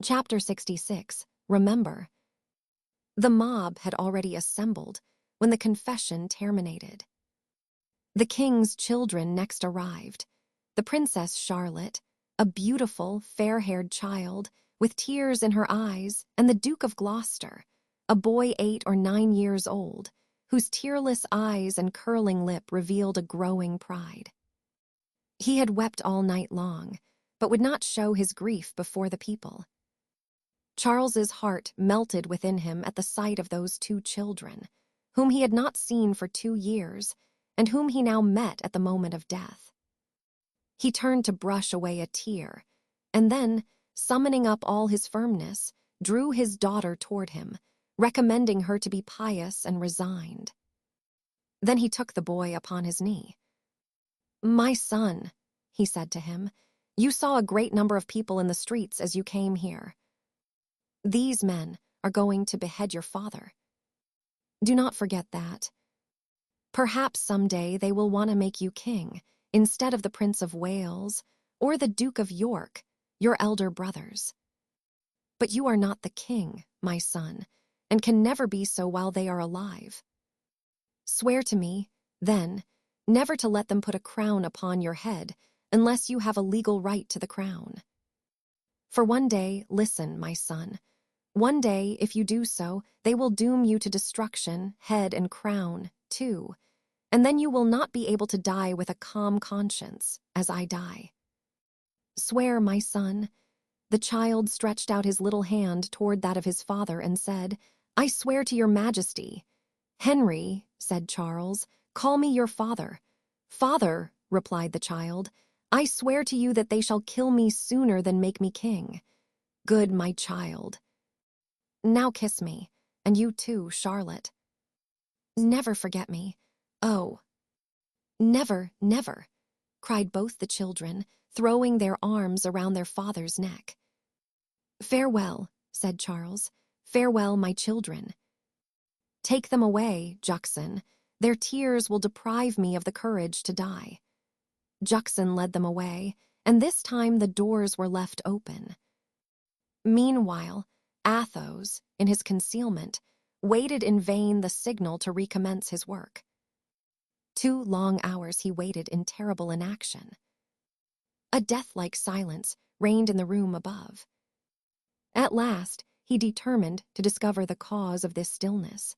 Chapter 66. Remember. The mob had already assembled when the confession terminated. The king's children next arrived. The Princess Charlotte, a beautiful, fair-haired child with tears in her eyes, and the Duke of Gloucester, a boy 8 or 9 years old, whose tearless eyes and curling lip revealed a growing pride. He had wept all night long, but would not show his grief before the people. Charles's heart melted within him at the sight of those 2 children, whom he had not seen for 2 years, and whom he now met at the moment of death. He turned to brush away a tear, and then, summoning up all his firmness, drew his daughter toward him, recommending her to be pious and resigned. Then he took the boy upon his knee. "My son," he said to him, "you saw a great number of people in the streets as you came here. These men are going to behead your father. Do not forget that. Perhaps someday they will want to make you king instead of the Prince of Wales or the Duke of York, your elder brothers. But you are not the king, my son, and can never be so while they are alive. Swear to me, then, never to let them put a crown upon your head unless you have a legal right to the crown. For one day, listen, my son, one day, if you do so, they will doom you to destruction, head and crown, too, and then you will not be able to die with a calm conscience, as I die. Swear, my son." The child stretched out his little hand toward that of his father and said, "I swear to your majesty." "Henry," said Charles, "call me your father." "Father," replied the child, "I swear to you that they shall kill me sooner than make me king." "Good, my child. Now kiss me, and you too, Charlotte. Never forget me. Oh, never, never," cried both the children, throwing their arms around their father's neck. "Farewell," said Charles. "Farewell, my children. Take them away, Juxon. Their tears will deprive me of the courage to die." Juxon led them away, and this time the doors were left open. Meanwhile, Athos, in his concealment, waited in vain the signal to recommence his work. 2 long hours he waited in terrible inaction. A death-like silence reigned in the room above. At last, he determined to discover the cause of this stillness.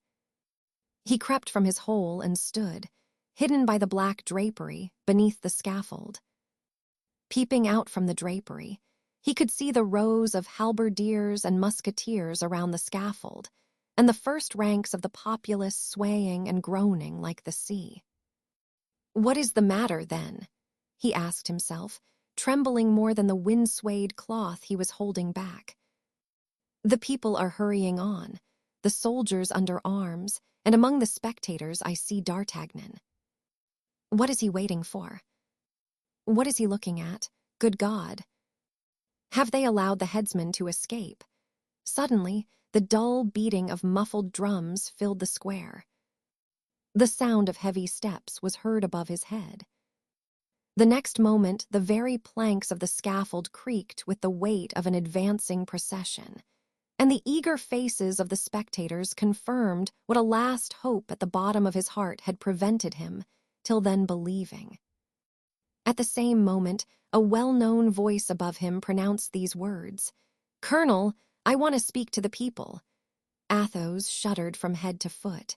He crept from his hole and stood, hidden by the black drapery beneath the scaffold. Peeping out from the drapery, he could see the rows of halberdiers and musketeers around the scaffold, and the first ranks of the populace swaying and groaning like the sea. "What is the matter, then?" he asked himself, trembling more than the wind-swayed cloth he was holding back. "The people are hurrying on, the soldiers under arms, and among the spectators I see D'Artagnan. What is he waiting for? What is he looking at? Good God! Have they allowed the headsman to escape?" Suddenly, the dull beating of muffled drums filled the square. The sound of heavy steps was heard above his head. The next moment, the very planks of the scaffold creaked with the weight of an advancing procession, and the eager faces of the spectators confirmed what a last hope at the bottom of his heart had prevented him, till then, believing. At the same moment, a well-known voice above him pronounced these words, "Colonel, I want to speak to the people." Athos shuddered from head to foot.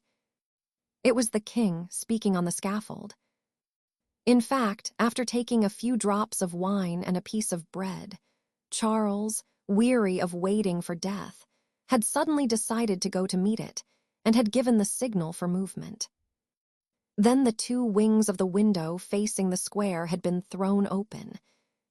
It was the king speaking on the scaffold. In fact, after taking a few drops of wine and a piece of bread, Charles, weary of waiting for death, had suddenly decided to go to meet it, and had given the signal for movement. Then the 2 wings of the window facing the square had been thrown open,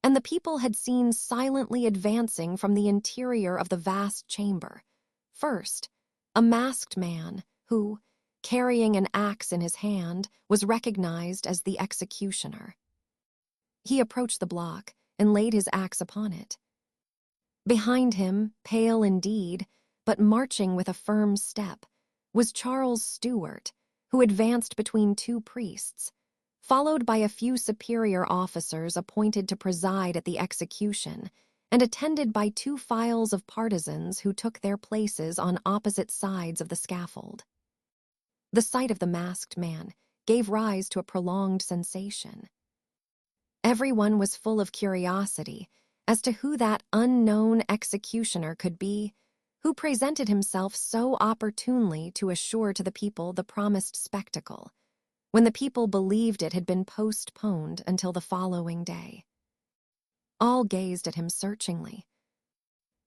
and the people had seen silently advancing from the interior of the vast chamber. First, a masked man who, carrying an axe in his hand, was recognized as the executioner. He approached the block and laid his axe upon it. Behind him, pale indeed, but marching with a firm step, was Charles Stuart, who advanced between 2 priests, followed by a few superior officers appointed to preside at the execution, and attended by 2 files of partisans who took their places on opposite sides of the scaffold. The sight of the masked man gave rise to a prolonged sensation. Everyone was full of curiosity as to who that unknown executioner could be, who presented himself so opportunely to assure to the people the promised spectacle, when the people believed it had been postponed until the following day. All gazed at him searchingly,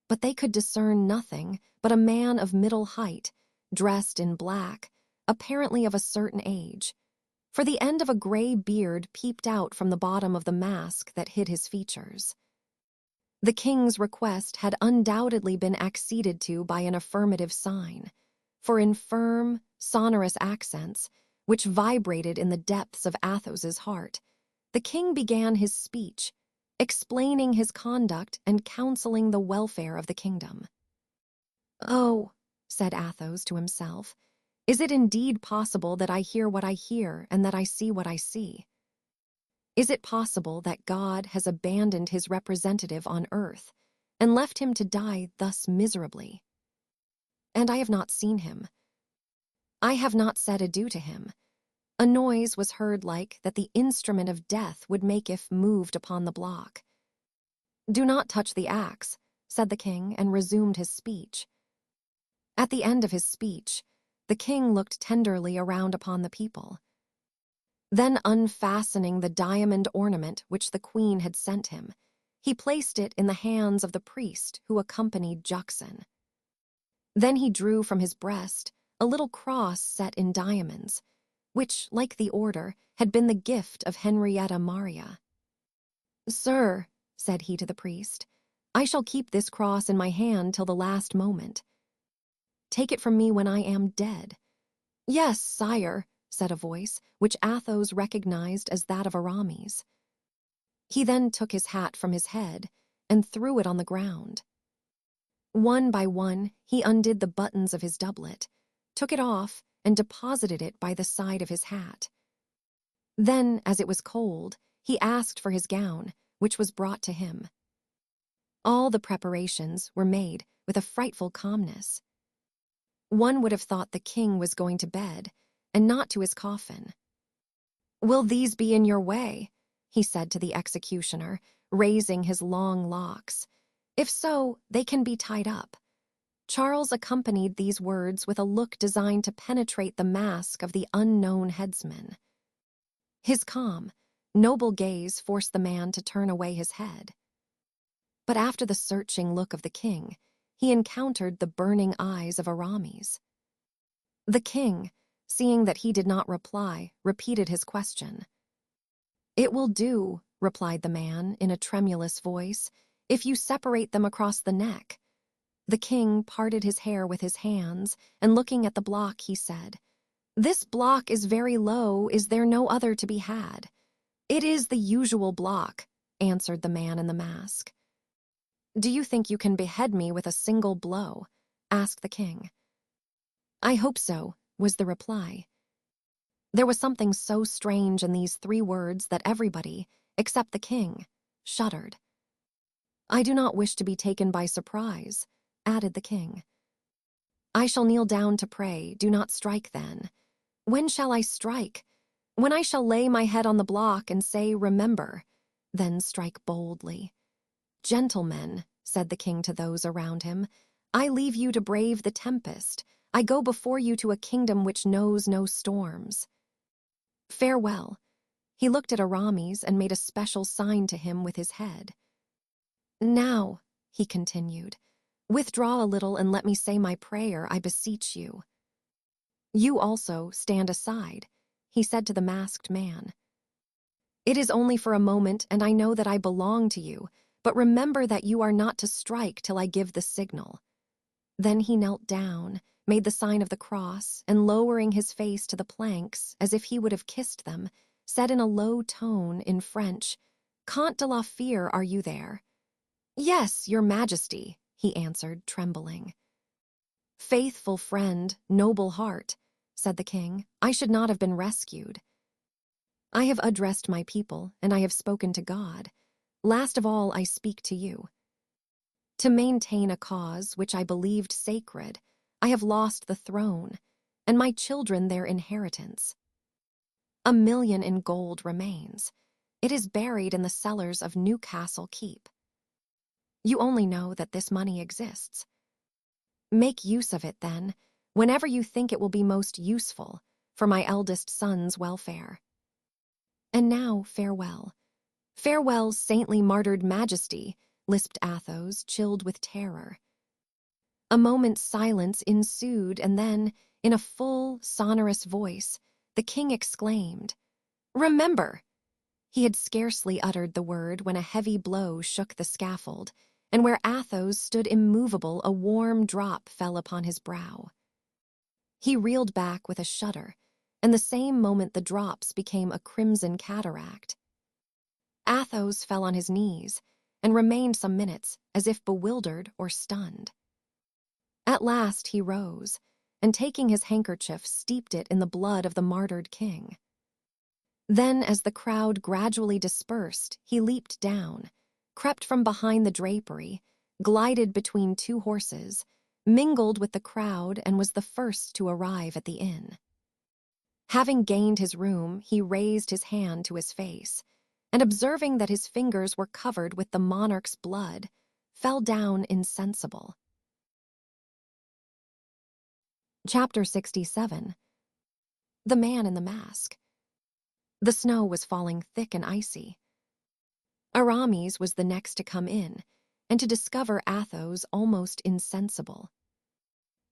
but they could discern nothing but a man of middle height, dressed in black, apparently of a certain age, for the end of a gray beard peeped out from the bottom of the mask that hid his features. The king's request had undoubtedly been acceded to by an affirmative sign, for in firm, sonorous accents, which vibrated in the depths of Athos's heart, the king began his speech, explaining his conduct and counseling the welfare of the kingdom. "Oh," said Athos to himself, "is it indeed possible that I hear what I hear and that I see what I see? Is it possible that God has abandoned his representative on earth and left him to die thus miserably? And I have not seen him. I have not said adieu to him. A noise was heard like that the instrument of death would make if moved upon the block. Do not touch the axe," said the king, and resumed his speech. At the end of his speech, the king looked tenderly around upon the people. Then, unfastening the diamond ornament which the queen had sent him, he placed it in the hands of the priest who accompanied Juxon. Then he drew from his breast a little cross set in diamonds, which, like the order, had been the gift of Henrietta Maria. "Sir," said he to the priest, "I shall keep this cross in my hand till the last moment. Take it from me when I am dead." "Yes, sire," said a voice, which Athos recognized as that of Aramis. He then took his hat from his head and threw it on the ground. One by one, he undid the buttons of his doublet, took it off, and deposited it by the side of his hat. Then, as it was cold, he asked for his gown, which was brought to him. All the preparations were made with a frightful calmness. One would have thought the king was going to bed, and not to his coffin. "Will these be in your way?" he said to the executioner, raising his long locks. "If so, they can be tied up." Charles accompanied these words with a look designed to penetrate the mask of the unknown headsman. His calm, noble gaze forced the man to turn away his head. But after the searching look of the king, he encountered the burning eyes of Aramis. The king, seeing that he did not reply, repeated his question. "It will do," replied the man in a tremulous voice, "if you separate them across the neck." The king parted his hair with his hands, and looking at the block, he said, "This block is very low. Is there no other to be had?" "It is the usual block," answered the man in the mask. "Do you think you can behead me with a single blow?" asked the king. "I hope so," was the reply. There was something so strange in these 3 words that everybody, except the king, shuddered. "I do not wish to be taken by surprise," added the king. "I shall kneel down to pray. Do not strike then." "When shall I strike?" "When I shall lay my head on the block and say, 'Remember,' then strike boldly." "Gentlemen," said the king to those around him, "I leave you to brave the tempest. I go before you to a kingdom which knows no storms. Farewell." He looked at Aramis and made a special sign to him with his head. "Now," he continued, "withdraw a little and let me say my prayer, I beseech you." "You also stand aside," he said to the masked man. "It is only for a moment, and I know that I belong to you, but remember that you are not to strike till I give the signal." Then he knelt down, made the sign of the cross, and lowering his face to the planks, as if he would have kissed them, said in a low tone in French, "Comte de la Fere, are you there?" "Yes, your majesty," he answered, trembling. "Faithful friend, noble heart," said the king, "I should not have been rescued. I have addressed my people, and I have spoken to God. Last of all, I speak to you. To maintain a cause which I believed sacred, I have lost the throne, and my children their inheritance. 1,000,000 in gold remains. It is buried in the cellars of Newcastle Keep. You only know that this money exists. Make use of it, then, whenever you think it will be most useful for my eldest son's welfare. And now, farewell. Farewell, saintly martyred majesty, lisped Athos, chilled with terror. A moment's silence ensued, and then, in a full, sonorous voice, the king exclaimed, "Remember!" He had scarcely uttered the word when a heavy blow shook the scaffold, and where Athos stood immovable, a warm drop fell upon his brow. He reeled back with a shudder, and the same moment the drops became a crimson cataract. Athos fell on his knees and remained some minutes as if bewildered or stunned. At last he rose, and taking his handkerchief, steeped it in the blood of the martyred king. Then, as the crowd gradually dispersed, he leaped down, crept from behind the drapery, glided between two horses, mingled with the crowd, and was the first to arrive at the inn. Having gained his room, he raised his hand to his face, and observing that his fingers were covered with the monarch's blood, fell down insensible. Chapter 67. The Man in the Mask. The snow was falling thick and icy. Aramis was the next to come in, and to discover Athos almost insensible.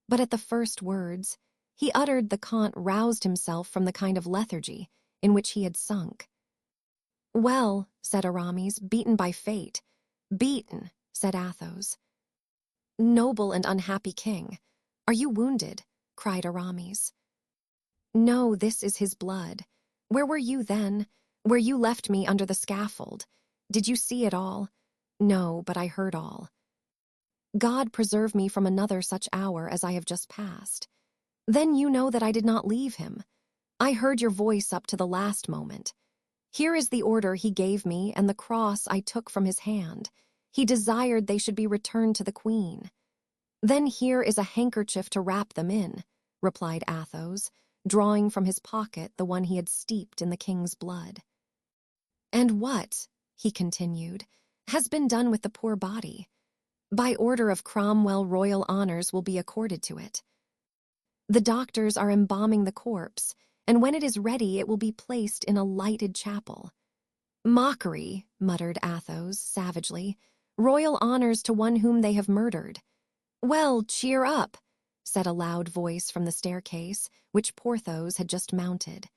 But at the first words he uttered, the Count roused himself from the kind of lethargy in which he had sunk. "Well," said Aramis, "beaten by fate." "Beaten," said Athos. "Noble and unhappy king, are you wounded?" cried Aramis. "No, this is his blood. Where were you then? Where you left me under the scaffold? Did you see it all?" "No, but I heard all." "God preserve me from another such hour as I have just passed. Then you know that I did not leave him. I heard your voice up to the last moment. Here is the order he gave me and the cross I took from his hand. He desired they should be returned to the queen. Then here is a handkerchief to wrap them in," replied Athos, drawing from his pocket the one he had steeped in the king's blood. "And what," he continued, "has been done with the poor body? By order of Cromwell, royal honors will be accorded to it. The doctors are embalming the corpse, and when it is ready it will be placed in a lighted chapel." "Mockery," muttered Athos, savagely. "Royal honors to one whom they have murdered." "Well, cheer up," said a loud voice from the staircase, which Porthos had just mounted.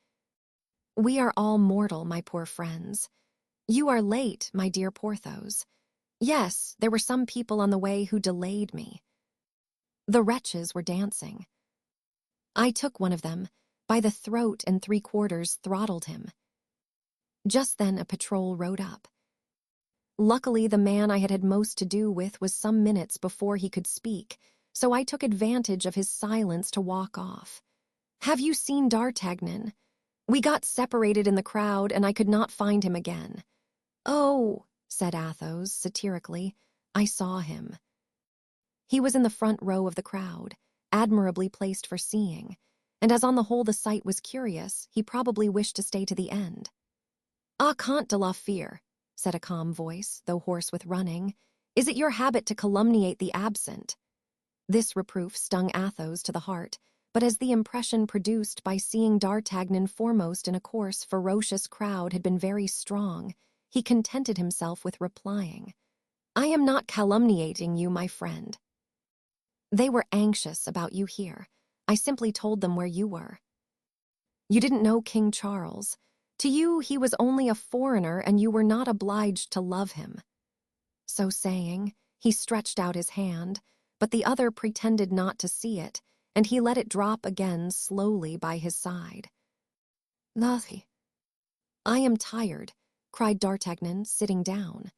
"We are all mortal, my poor friends. You are late, my dear Porthos. Yes, there were some people on the way who delayed me. The wretches were dancing. I took one of them, by the throat and 3/4 throttled him. Just then a patrol rode up. Luckily, the man I had had most to do with was some minutes before he could speak, so I took advantage of his silence to walk off. Have you seen D'Artagnan? We got separated in the crowd, and I could not find him again." "Oh," said Athos, satirically, "I saw him." He was in the front row of the crowd, admirably placed for seeing, and as on the whole the sight was curious, he probably wished to stay to the end. "Ah, Comte de la Fere," said a calm voice, though hoarse with running, "is it your habit to calumniate the absent?" This reproof stung Athos to the heart, but as the impression produced by seeing D'Artagnan foremost in a coarse, ferocious crowd had been very strong, he contented himself with replying, "I am not calumniating you, my friend. They were anxious about you here. I simply told them where you were. You didn't know King Charles. To you he was only a foreigner, and you were not obliged to love him." So saying, he stretched out his hand, but the other pretended not to see it, and he let it drop again slowly by his side. "Nothing." "I am tired," cried D'Artagnan, sitting down.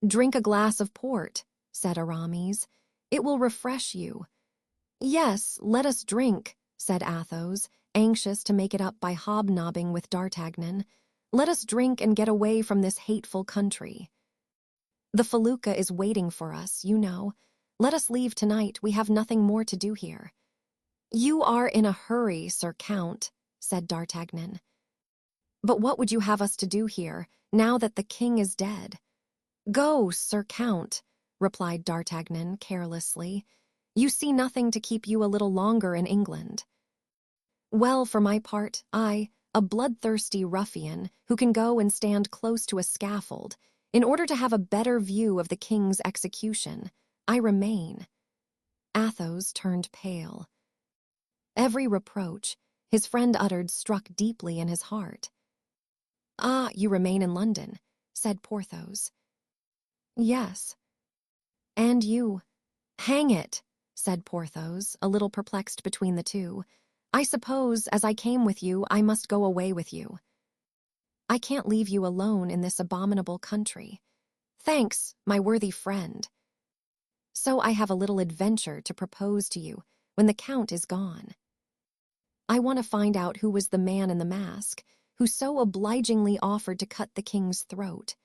"Drink a glass of port," said Aramis. "It will refresh you." "Yes, let us drink," said Athos, anxious to make it up by hobnobbing with D'Artagnan. "Let us drink and get away from this hateful country." The felucca is waiting for us, you know. Let us leave tonight, we have nothing more to do here." "You are in a hurry, Sir Count," said D'Artagnan. "But what would you have us to do here, now that the king is dead?" "Go, Sir Count," replied D'Artagnan carelessly. "You see nothing to keep you a little longer in England." "Well, for my part, I, a bloodthirsty ruffian who can go and stand close to a scaffold, in order to have a better view of the king's execution, I remain." Athos turned pale. Every reproach his friend uttered struck deeply in his heart. "Ah, you remain in London," said Porthos. "Yes." "And you—" "Hang it," said Porthos, a little perplexed between the two. "I suppose, as I came with you, I must go away with you." "I can't leave you alone in this abominable country." "Thanks, my worthy friend." "So I have a little adventure to propose to you when the Count is gone. I want to find out who was the man in the mask who so obligingly offered to cut the king's throat."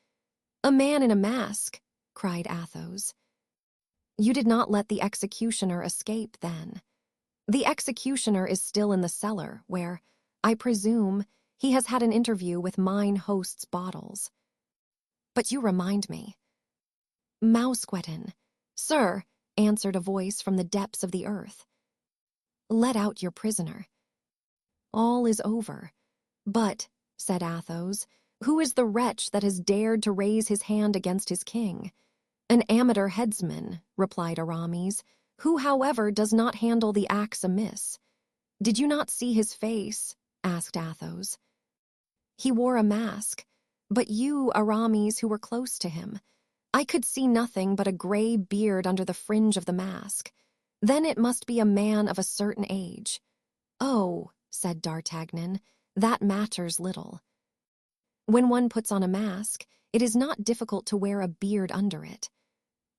"A man in a mask!" cried Athos. "You did not let the executioner escape, then?" "The executioner is still in the cellar, where, I presume, he has had an interview with mine host's bottles." "But you remind me." "Mousqueton." "Sir," answered a voice from the depths of the earth. "Let out your prisoner." "All is over." "But," said Athos, "who is the wretch that has dared to raise his hand against his king?" "An amateur headsman," replied Aramis, "who, however, does not handle the axe amiss." "Did you not see his face?" asked Athos. "He wore a mask. But you, Aramis, who were close to him—" "I could see nothing but a gray beard under the fringe of the mask. Then it must be a man of a certain age." "Oh," said D'Artagnan, "that matters little. When one puts on a mask, it is not difficult to wear a beard under it."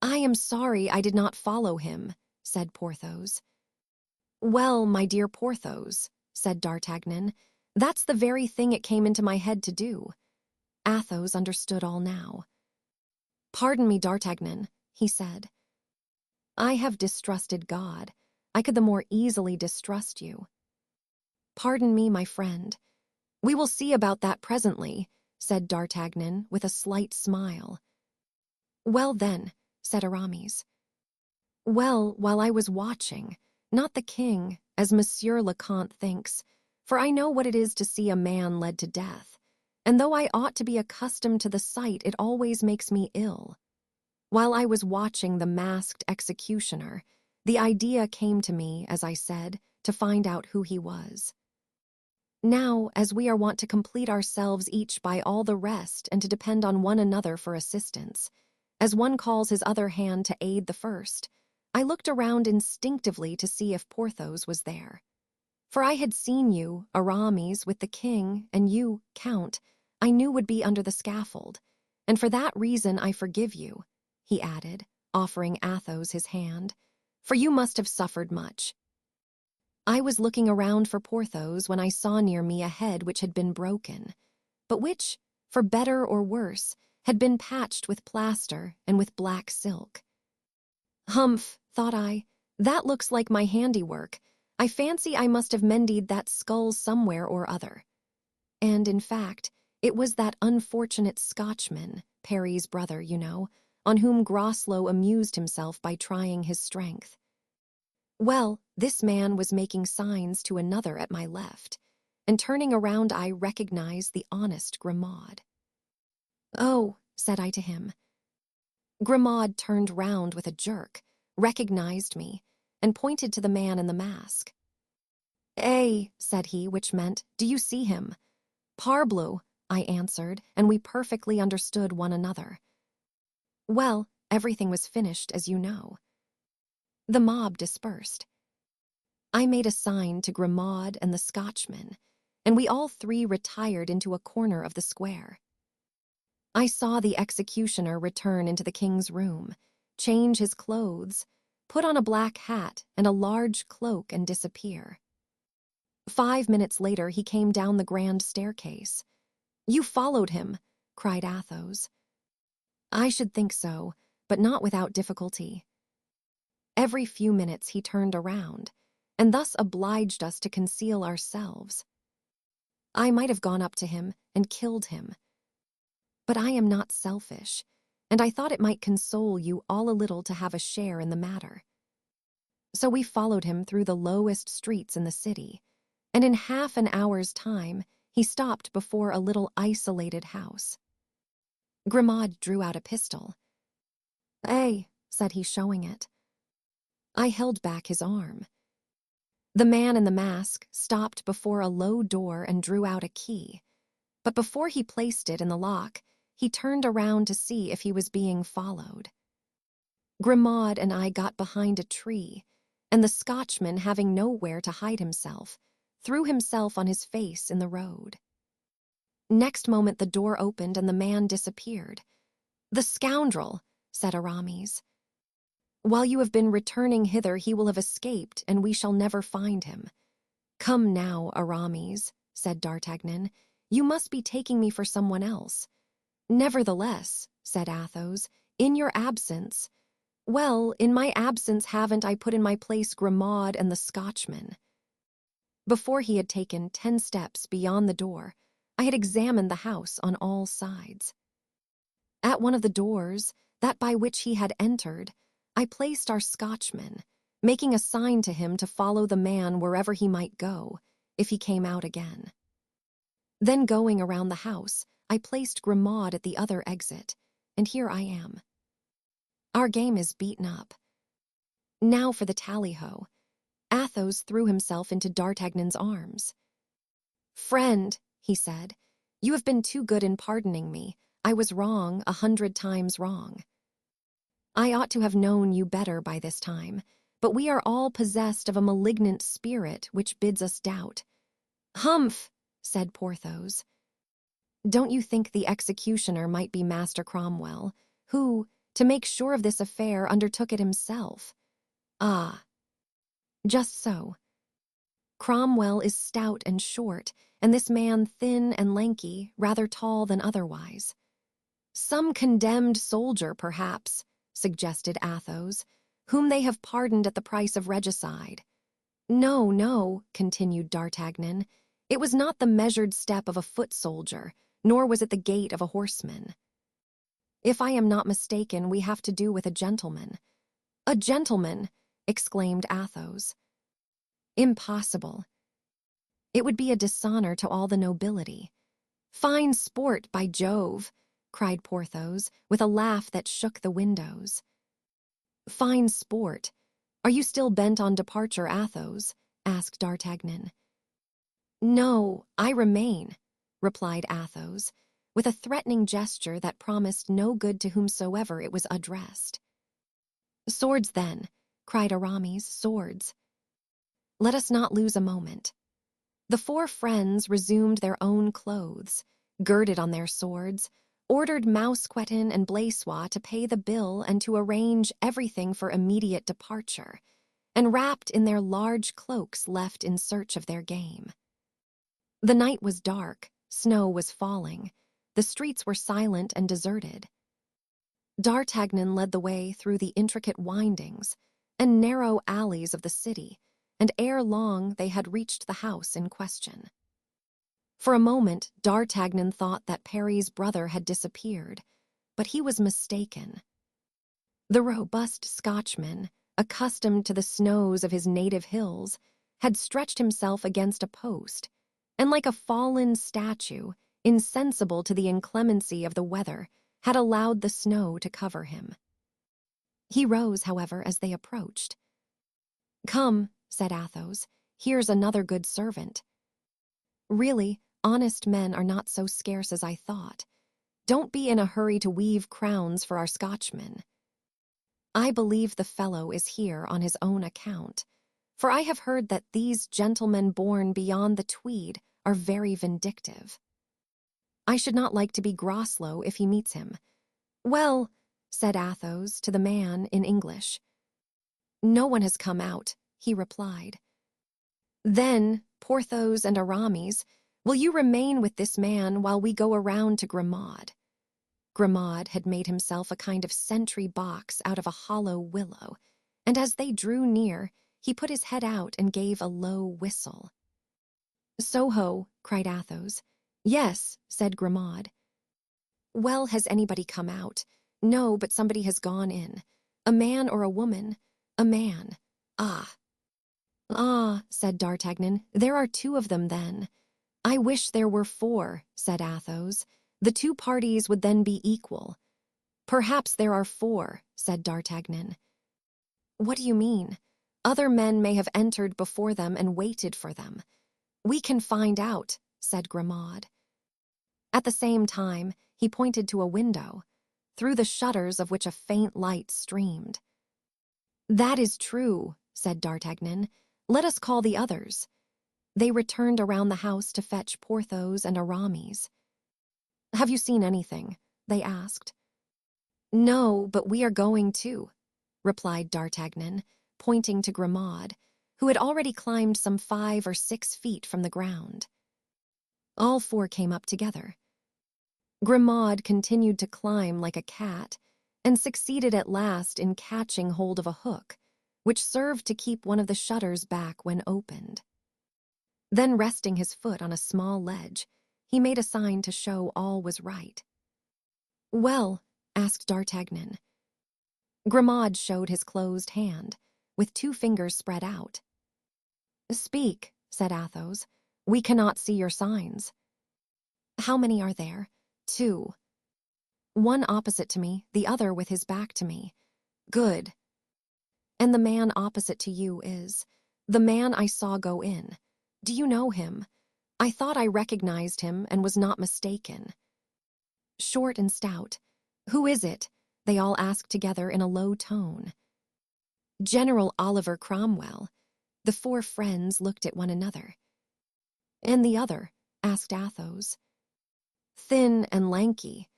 "I am sorry I did not follow him," said Porthos. "Well, my dear Porthos," said D'Artagnan, "that's the very thing it came into my head to do." Athos understood all now. "Pardon me, D'Artagnan," he said. "I have distrusted God. I could the more easily distrust you." "Pardon me, my friend. We will see about that presently," said D'Artagnan with a slight smile. "Well, then," said Aramis. "Well, while I was watching, not the king, as Monsieur le Comte thinks, for I know what it is to see a man led to death, and though I ought to be accustomed to the sight, it always makes me ill. While I was watching the masked executioner, the idea came to me, as I said, to find out who he was. Now, as we are wont to complete ourselves each by all the rest and to depend on one another for assistance, as one calls his other hand to aid the first, I looked around instinctively to see if Porthos was there. For I had seen you, Aramis, with the king, and you, Count, I knew would be under the scaffold, and for that reason I forgive you," he added, offering Athos his hand, "for you must have suffered much." I was looking around for Porthos when I saw near me a head which had been broken, but which, for better or worse, had been patched with plaster and with black silk. "Humph," thought I, "that looks like my handiwork. I fancy I must have mended that skull somewhere or other." And, in fact, it was that unfortunate Scotchman, Perry's brother, you know, on whom Groslow amused himself by trying his strength. Well, this man was making signs to another at my left, and turning around I recognized the honest Grimaud. "Oh," said I to him. Grimaud turned round with a jerk, recognized me, and pointed to the man in the mask. "Eh," said he, which meant, "Do you see him?" "Parbleu," I answered, and we perfectly understood one another. Well, everything was finished, as you know. The mob dispersed. I made a sign to Grimaud and the Scotchman, and we all three retired into a corner of the square. I saw the executioner return into the king's room, change his clothes, put on a black hat and a large cloak and disappear. 5 minutes later he came down the grand staircase. "You followed him," cried Athos. I should think so, but not without difficulty. Every few minutes he turned around, and thus obliged us to conceal ourselves. I might have gone up to him and killed him. But I am not selfish, and I thought it might console you all a little to have a share in the matter. So we followed him through the lowest streets in the city, and in half an hour's time he stopped before a little isolated house. Grimaud drew out a pistol. "Eh," said he, showing it. I held back his arm. The man in the mask stopped before a low door and drew out a key. But before he placed it in the lock, he turned around to see if he was being followed. Grimaud and I got behind a tree, and the Scotchman, having nowhere to hide himself, threw himself on his face in the road. Next moment the door opened and the man disappeared. "The scoundrel," said Aramis. "While you have been returning hither he will have escaped, and we shall never find him." "Come now, Aramis," said D'Artagnan, "you must be taking me for someone else." "Nevertheless," said Athos, "in your absence—" "Well, in my absence haven't I put in my place Grimaud and the Scotchman?" Before he had taken 10 steps beyond the door, I had examined the house on all sides. At one of the doors, that by which he had entered, I placed our Scotchman, making a sign to him to follow the man wherever he might go, if he came out again. Then going around the house, I placed Grimaud at the other exit, and here I am. Our game is beaten up. Now for the tally-ho. Athos threw himself into D'Artagnan's arms. "Friend," he said, "you have been too good in pardoning me. I was wrong, 100 times wrong. I ought to have known you better by this time, but we are all possessed of a malignant spirit which bids us doubt." "Humph!" said Porthos. "Don't you think the executioner might be Master Cromwell, who, to make sure of this affair, undertook it himself?" "Ah, just so. Cromwell is stout and short, and this man thin and lanky, rather tall than otherwise." "Some condemned soldier, perhaps," suggested Athos, "whom they have pardoned at the price of regicide." "No, no," continued D'Artagnan, "it was not the measured step of a foot soldier, nor was it the gait of a horseman. If I am not mistaken, we have to do with a gentleman." "A gentleman!" exclaimed Athos. "Impossible. It would be a dishonor to all the nobility." "Fine sport, by Jove!" cried Porthos, with a laugh that shook the windows. "Fine sport! Are you still bent on departure, Athos?" asked D'Artagnan. "No, I remain," replied Athos, with a threatening gesture that promised no good to whomsoever it was addressed. "Swords, then," cried Aramis, "swords. Let us not lose a moment." The 4 friends resumed their own clothes, girded on their swords, ordered Mousqueton and Blaisois to pay the bill and to arrange everything for immediate departure, and wrapped in their large cloaks left in search of their game. The night was dark, snow was falling, the streets were silent and deserted. D'Artagnan led the way through the intricate windings and narrow alleys of the city, and ere long they had reached the house in question. For a moment, D'Artagnan thought that Perry's brother had disappeared, but he was mistaken. The robust Scotchman, accustomed to the snows of his native hills, had stretched himself against a post, and like a fallen statue, insensible to the inclemency of the weather, had allowed the snow to cover him. He rose, however, as they approached. "Come," said Athos, "here's another good servant. Really, honest men are not so scarce as I thought. Don't be in a hurry to weave crowns for our Scotchman. I believe the fellow is here on his own account, for I have heard that these gentlemen born beyond the Tweed are very vindictive. I should not like to be Groslow if he meets him." "Well," said Athos to the man in English. "No one has come out," he replied. "Then, Porthos and Aramis, will you remain with this man while we go around to Grimaud?" Grimaud had made himself a kind of sentry box out of a hollow willow, and as they drew near, he put his head out and gave a low whistle. "Soho," cried Athos. "Yes," said Grimaud. "Well, has anybody come out?" "No, but somebody has gone in." "A man or a woman?" "A man." "Ah." "Ah," said D'Artagnan, "there are two of them, then." "I wish there were four," said Athos. "The two parties would then be equal." "Perhaps there are four," said D'Artagnan. "What do you mean?" "Other men may have entered before them and waited for them." "We can find out," said Grimaud. At the same time, he pointed to a window, through the shutters of which a faint light streamed. "That is true," said D'Artagnan. "Let us call the others." They returned around the house to fetch Porthos and Aramis. "Have you seen anything?" they asked. "No, but we are going too," replied D'Artagnan, pointing to Grimaud, who had already climbed some 5 or 6 feet from the ground. All four came up together. Grimaud continued to climb like a cat, and succeeded at last in catching hold of a hook, which served to keep one of the shutters back when opened. Then, resting his foot on a small ledge, he made a sign to show all was right. "Well?" asked D'Artagnan. Grimaud showed his closed hand, with 2 fingers spread out. "Speak," said Athos. "We cannot see your signs." "How many are there?" "2. One opposite to me, the other with his back to me." "Good." "And the man opposite to you is—" "The man I saw go in." "Do you know him?" "I thought I recognized him and was not mistaken." "Short and stout." "Who is it?" they all asked together in a low tone. "General Oliver Cromwell." The 4 friends looked at one another. "And the other?" asked Athos. "Thin and lanky."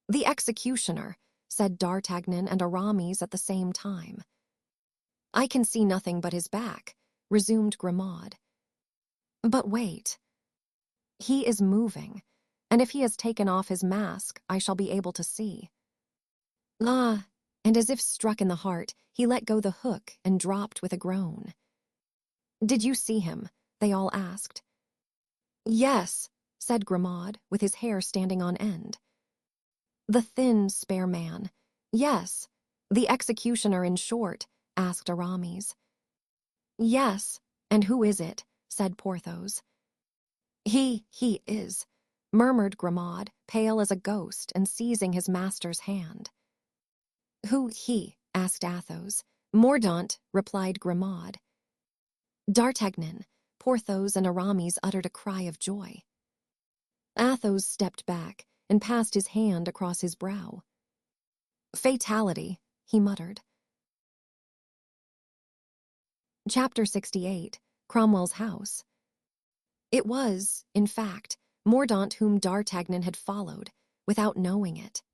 "The executioner," said D'Artagnan and Aramis at the same time. "I can see nothing but his back," resumed Grimaud. "But wait. He is moving, and if he has taken off his mask, I shall be able to see." "Ah," and as if struck in the heart, he let go the hook and dropped with a groan. "Did you see him?" they all asked. "Yes," said Grimaud, with his hair standing on end. "The thin, spare man." "Yes." "The executioner, in short?" asked Aramis. "Yes." "And who is it?" said Porthos. He is," murmured Grimaud, pale as a ghost and seizing his master's hand. "Who he?" asked Athos. "Mordaunt," replied Grimaud. D'Artagnan, Porthos, and Aramis uttered a cry of joy. Athos stepped back and passed his hand across his brow. "Fatality," he muttered. Chapter 68. Cromwell's House. It was, in fact, Mordaunt whom D'Artagnan had followed, without knowing it.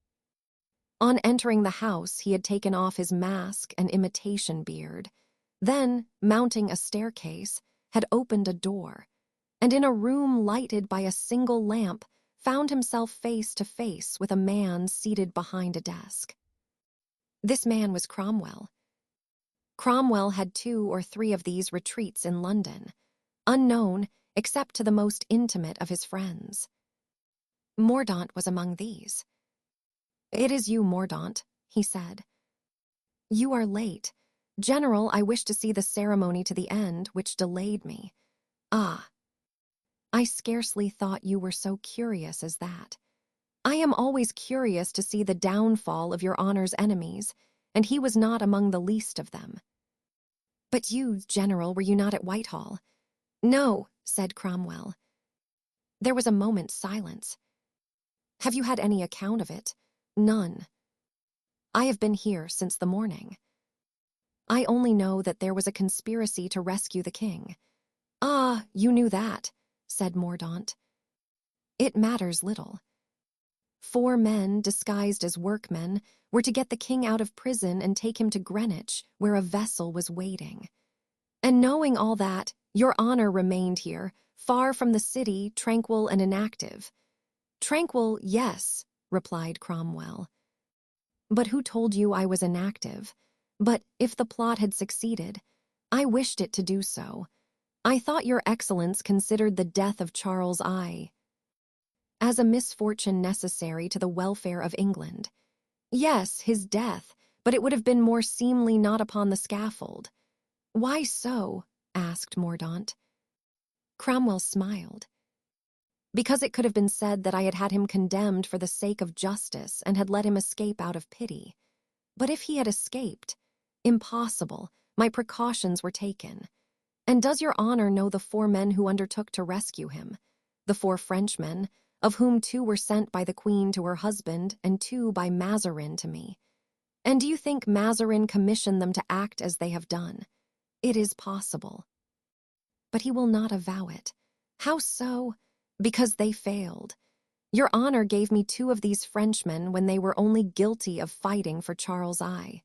On entering the house, he had taken off his mask and imitation beard, then, mounting a staircase, had opened a door, and in a room lighted by a single lamp, found himself face to face with a man seated behind a desk. This man was Cromwell. Cromwell had 2 or 3 of these retreats in London, unknown except to the most intimate of his friends. Mordaunt was among these. "It is you, Mordaunt," he said. "You are late. General, I wish to see the ceremony to the end, which delayed me." "Ah, I scarcely thought you were so curious as that." "I am always curious to see the downfall of your honor's enemies, and he was not among the least of them." "But you, General, were you not at Whitehall?" "No," said Cromwell. There was a moment's silence. "Have you had any account of it?" "None." "I have been here since the morning." "I only know that there was a conspiracy to rescue the king." "Ah, you knew that," said Mordaunt. "It matters little. 4 men, disguised as workmen, were to get the king out of prison and take him to Greenwich, where a vessel was waiting. And knowing all that, your honor remained here, far from the city, tranquil and inactive." "Tranquil, yes," replied Cromwell. But who told you I was inactive? But if the plot had succeeded, I wished it to do so. I thought your excellence considered the death of Charles I as a misfortune necessary to the welfare of England. Yes, his death, but it would have been more seemly not upon the scaffold. Why so? Asked Mordaunt. Cromwell smiled. Because it could have been said that I had had him condemned for the sake of justice and had let him escape out of pity. But if he had escaped, impossible, my precautions were taken. And does your honor know the 4 men who undertook to rescue him? The 4 Frenchmen, of whom 2 were sent by the Queen to her husband and 2 by Mazarin to me. And do you think Mazarin commissioned them to act as they have done? It is possible. But he will not avow it. How so? Because they failed. Your honor gave me 2 of these Frenchmen when they were only guilty of fighting for Charles I.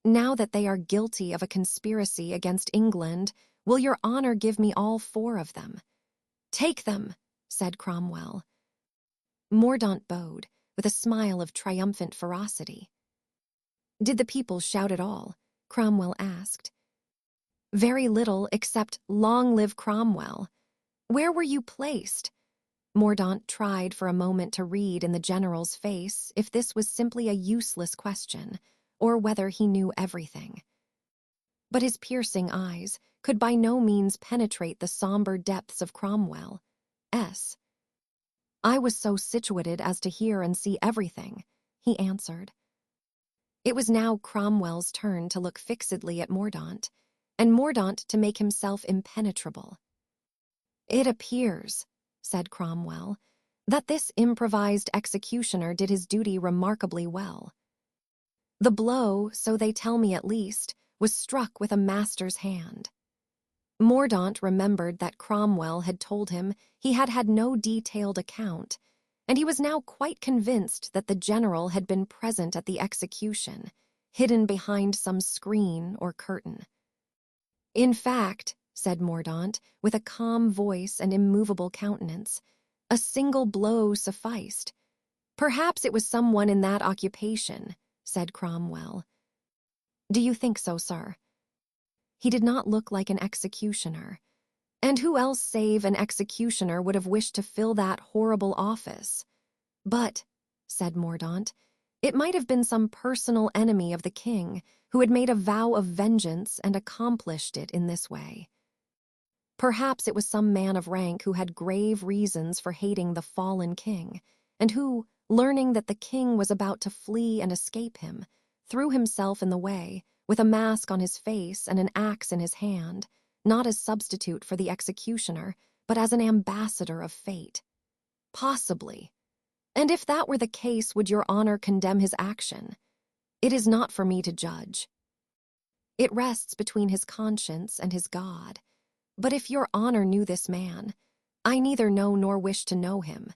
Now that they are guilty of a conspiracy against England, will your honor give me all 4 of them? Take them, said Cromwell. Mordaunt bowed, with a smile of triumphant ferocity. Did the people shout at all? Cromwell asked. Very little, except, "Long live Cromwell." Where were you placed? Mordaunt tried for a moment to read in the general's face if this was simply a useless question, or whether he knew everything. But his piercing eyes could by no means penetrate the somber depths of Cromwell's. I was so situated as to hear and see everything, he answered. It was now Cromwell's turn to look fixedly at Mordaunt, and Mordaunt to make himself impenetrable. It appears, said Cromwell, that this improvised executioner did his duty remarkably well. The blow, so they tell me at least, was struck with a master's hand. Mordaunt remembered that Cromwell had told him he had had no detailed account, and he was now quite convinced that the general had been present at the execution, hidden behind some screen or curtain. In fact, said Mordaunt, with a calm voice and immovable countenance, a single blow sufficed. Perhaps it was someone in that occupation, said Cromwell. Do you think so, sir? He did not look like an executioner. And who else save an executioner would have wished to fill that horrible office? But, said Mordaunt, it might have been some personal enemy of the king who had made a vow of vengeance and accomplished it in this way. Perhaps it was some man of rank who had grave reasons for hating the fallen king, and who, learning that the king was about to flee and escape him, threw himself in the way, with a mask on his face and an axe in his hand, not as substitute for the executioner, but as an ambassador of fate. Possibly. And if that were the case, would your honor condemn his action? It is not for me to judge. It rests between his conscience and his God. But if your honor knew this man, I neither know nor wish to know him.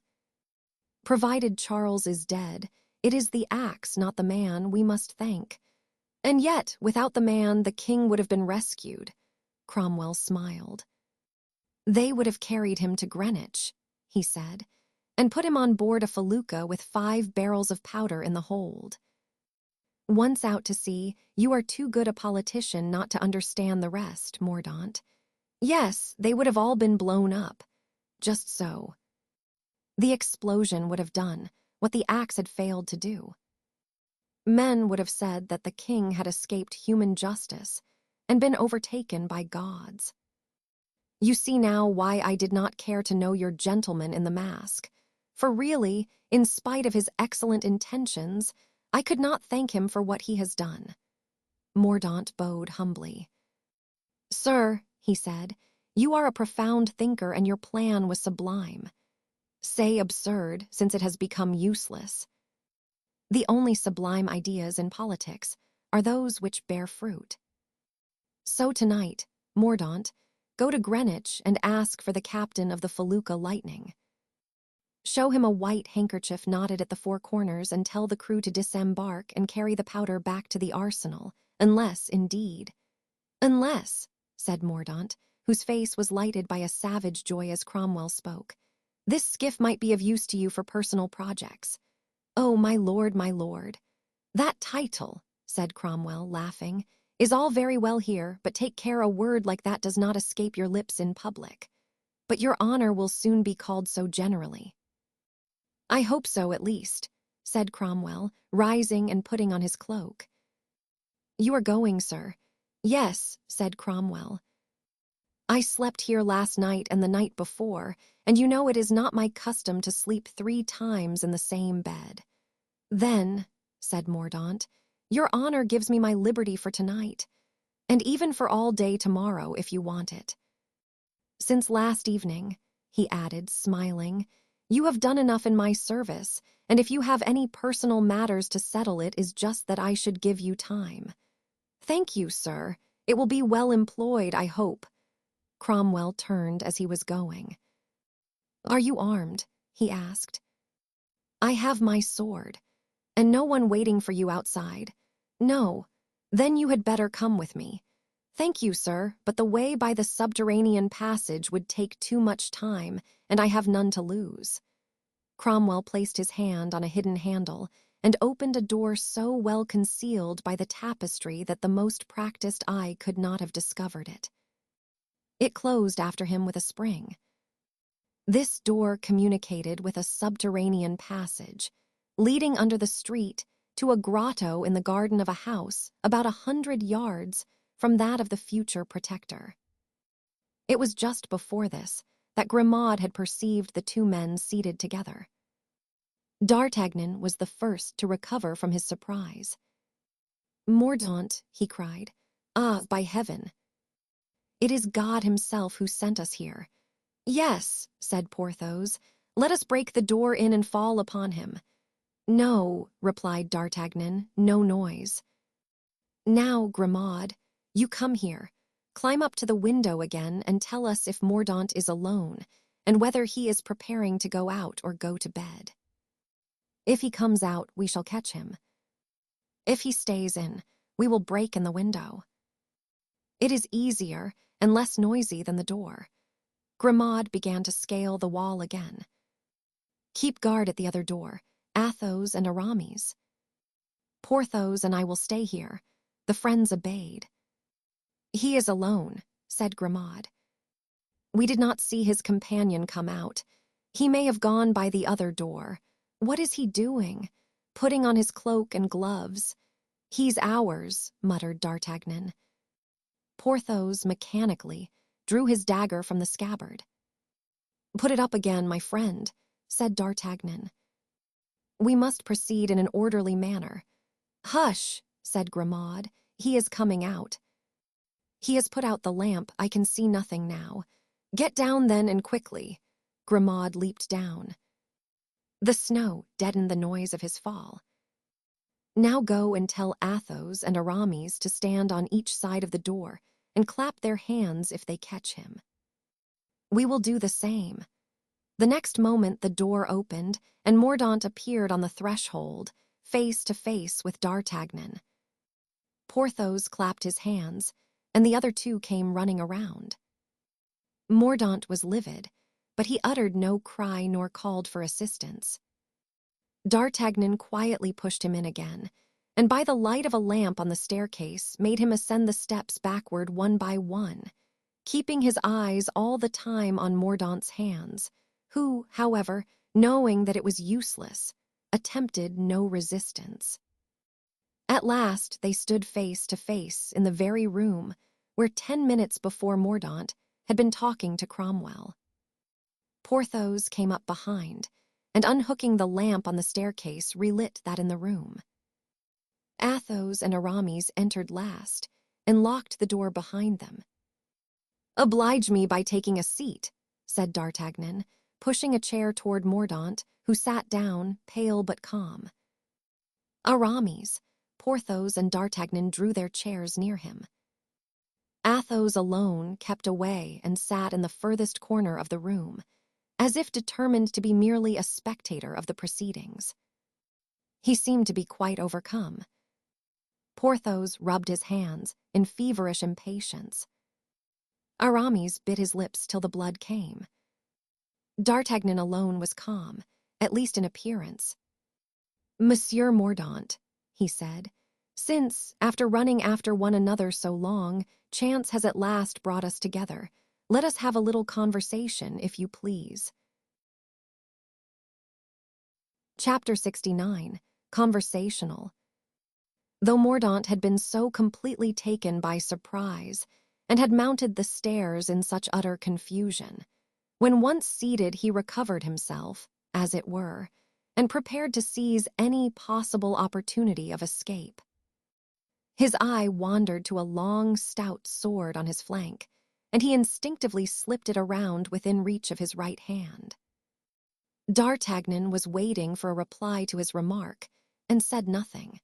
Provided Charles is dead, it is the axe, not the man, we must thank. And yet, without the man, the king would have been rescued. Cromwell smiled. They would have carried him to Greenwich, he said, and put him on board a felucca with 5 barrels of powder in the hold. Once out to sea, you are too good a politician not to understand the rest, Mordaunt. Yes, they would have all been blown up. Just so. The explosion would have done what the axe had failed to do. Men would have said that the king had escaped human justice and been overtaken by gods. You see now why I did not care to know your gentleman in the mask, for really, in spite of his excellent intentions, I could not thank him for what he has done. Mordaunt bowed humbly. Sir, he said, you are a profound thinker and your plan was sublime. Say absurd, since it has become useless. The only sublime ideas in politics are those which bear fruit. So tonight, Mordaunt, go to Greenwich and ask for the captain of the felucca Lightning. Show him a white handkerchief knotted at the 4 corners and tell the crew to disembark and carry the powder back to the arsenal, unless, indeed. Unless, said Mordaunt, whose face was lighted by a savage joy as Cromwell spoke, this skiff might be of use to you for personal projects. "Oh, my lord, my lord. That title," said Cromwell, laughing, "is all very well here, but take care a word like that does not escape your lips in public. But your honor will soon be called so generally." "I hope so, at least," said Cromwell, rising and putting on his cloak. "You are going, sir." "Yes," said Cromwell. "I slept here last night and the night before, and you know it is not my custom to sleep 3 times in the same bed." "Then," said Mordaunt, "your honor gives me my liberty for tonight, and even for all day tomorrow if you want it. Since last evening," he added, smiling, "you have done enough in my service, and if you have any personal matters to settle it is just that I should give you time." "Thank you, sir. It will be well employed, I hope." Cromwell turned as he was going. "Are you armed?" he asked. "I have my sword. And no one waiting for you outside?" "No." "Then you had better come with me." "Thank you, sir, but the way by the subterranean passage would take too much time, and I have none to lose." Cromwell placed his hand on a hidden handle and opened a door so well concealed by the tapestry that the most practiced eye could not have discovered it. It closed after him with a spring. This door communicated with a subterranean passage, leading under the street to a grotto in the garden of a house about 100 yards from that of the future protector. It was just before this that Grimaud had perceived the 2 men seated together. D'Artagnan was the first to recover from his surprise. "Mordaunt," he cried, "ah, by heaven! It is God himself who sent us here." "Yes," said Porthos, "let us break the door in and fall upon him." "No," replied D'Artagnan, "no noise." "Now, Grimaud, you come here. Climb up to the window again and tell us if Mordaunt is alone, and whether he is preparing to go out or go to bed. If he comes out, we shall catch him. If he stays in, we will break in the window. It is easier and less noisy than the door." Grimaud began to scale the wall again. "Keep guard at the other door, Athos and Aramis." "Porthos and I will stay here." The friends obeyed. "He is alone," said Grimaud. "We did not see his companion come out. He may have gone by the other door. What is he doing? Putting on his cloak and gloves." "He's ours," muttered D'Artagnan. Porthos, mechanically, drew his dagger from the scabbard. "Put it up again, my friend," said D'Artagnan. "We must proceed in an orderly manner." "Hush," said Grimaud, "he is coming out." "He has put out the lamp, I can see nothing now." "Get down then, and quickly." Grimaud leaped down. The snow deadened the noise of his fall. "Now go and tell Athos and Aramis to stand on each side of the door and clap their hands if they catch him." "We will do the same." The next moment the door opened, and Mordaunt appeared on the threshold, face to face with D'Artagnan. Porthos clapped his hands, and the other 2 came running around. Mordaunt was livid, but he uttered no cry nor called for assistance. D'Artagnan quietly pushed him in again, and by the light of a lamp on the staircase made him ascend the steps backward one by one, keeping his eyes all the time on Mordaunt's hands, who, however, knowing that it was useless, attempted no resistance. At last they stood face to face in the very room where 10 minutes before Mordaunt had been talking to Cromwell. Porthos came up behind, and unhooking the lamp on the staircase relit that in the room. Athos and Aramis entered last and locked the door behind them. "Oblige me by taking a seat," said D'Artagnan, pushing a chair toward Mordaunt, who sat down, pale but calm. Aramis, Porthos, and D'Artagnan drew their chairs near him. Athos alone kept away and sat in the furthest corner of the room, as if determined to be merely a spectator of the proceedings. He seemed to be quite overcome. Porthos rubbed his hands in feverish impatience. Aramis bit his lips till the blood came. D'Artagnan alone was calm, at least in appearance. Monsieur Mordaunt, he said, since, after running after one another so long, chance has at last brought us together, let us have a little conversation, if you please. Chapter 69. Conversational. Though Mordaunt had been so completely taken by surprise, and had mounted the stairs in such utter confusion, when once seated he recovered himself, as it were, and prepared to seize any possible opportunity of escape. His eye wandered to a long, stout sword on his flank, and he instinctively slipped it around within reach of his right hand. D'Artagnan was waiting for a reply to his remark, and said nothing.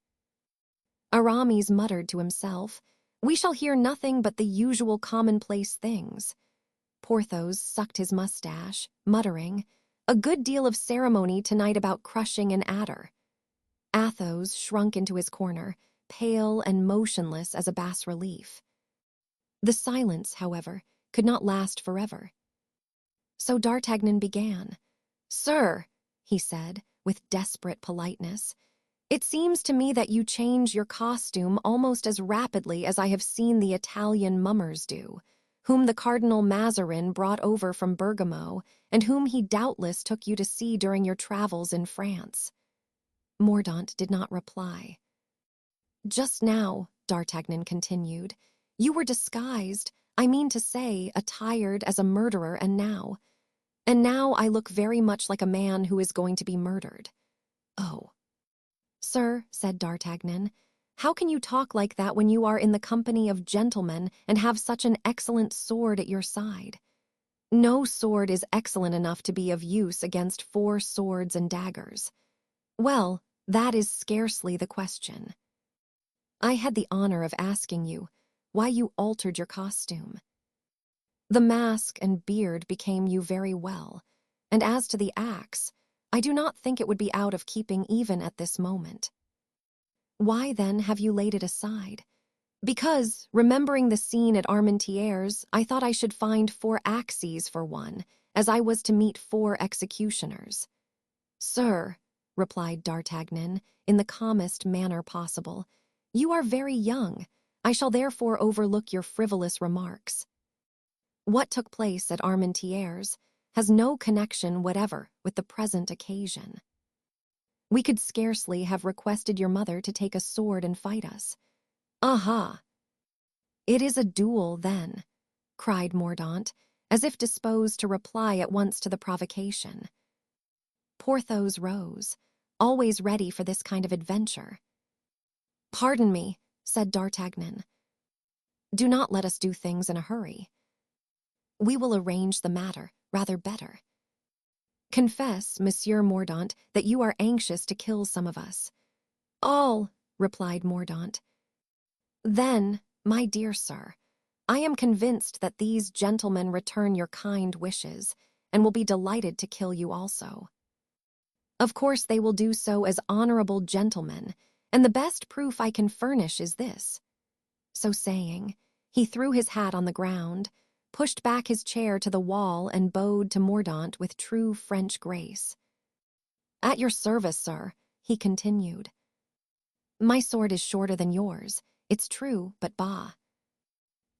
Aramis muttered to himself, "We shall hear nothing but the usual commonplace things." Porthos sucked his mustache, muttering, "A good deal of ceremony tonight about crushing an adder." Athos shrunk into his corner, pale and motionless as a bas-relief. The silence, however, could not last forever. So D'Artagnan began. "Sir," he said, with desperate politeness, "it seems to me that you change your costume almost as rapidly as I have seen the Italian mummers do, whom the Cardinal Mazarin brought over from Bergamo, and whom he doubtless took you to see during your travels in France." Mordaunt did not reply. "Just now," D'Artagnan continued, "you were disguised, I mean to say, attired as a murderer, and now I look very much like a man who is going to be murdered." "Oh." "Sir," said D'Artagnan, "how can you talk like that when you are in the company of gentlemen and have such an excellent sword at your side? No sword is excellent enough to be of use against 4 swords and daggers. Well, that is scarcely the question. I had the honor of asking you why you altered your costume. The mask and beard became you very well, and as to the axe, I do not think it would be out of keeping even at this moment. Why, then, have you laid it aside? Because, remembering the scene at Armentières, I thought I should find 4 axes for one, as I was to meet 4 executioners." "Sir," replied D'Artagnan, in the calmest manner possible, "you are very young. I shall therefore overlook your frivolous remarks. What took place at Armentières has no connection whatever with the present occasion. We could scarcely have requested your mother to take a sword and fight us." "Aha! It is a duel, then," cried Mordaunt, as if disposed to reply at once to the provocation. Porthos rose, always ready for this kind of adventure. "Pardon me," said D'Artagnan. "Do not let us do things in a hurry. We will arrange the matter rather better. Confess, Monsieur Mordaunt, that you are anxious to kill some of us." "All," replied Mordaunt. "Then, my dear sir, I am convinced that these gentlemen return your kind wishes, and will be delighted to kill you also. Of course they will do so as honorable gentlemen, and the best proof I can furnish is this." So saying, he threw his hat on the ground, pushed back his chair to the wall, and bowed to Mordaunt with true French grace. "At your service, sir," he continued. "My sword is shorter than yours, it's true, but bah!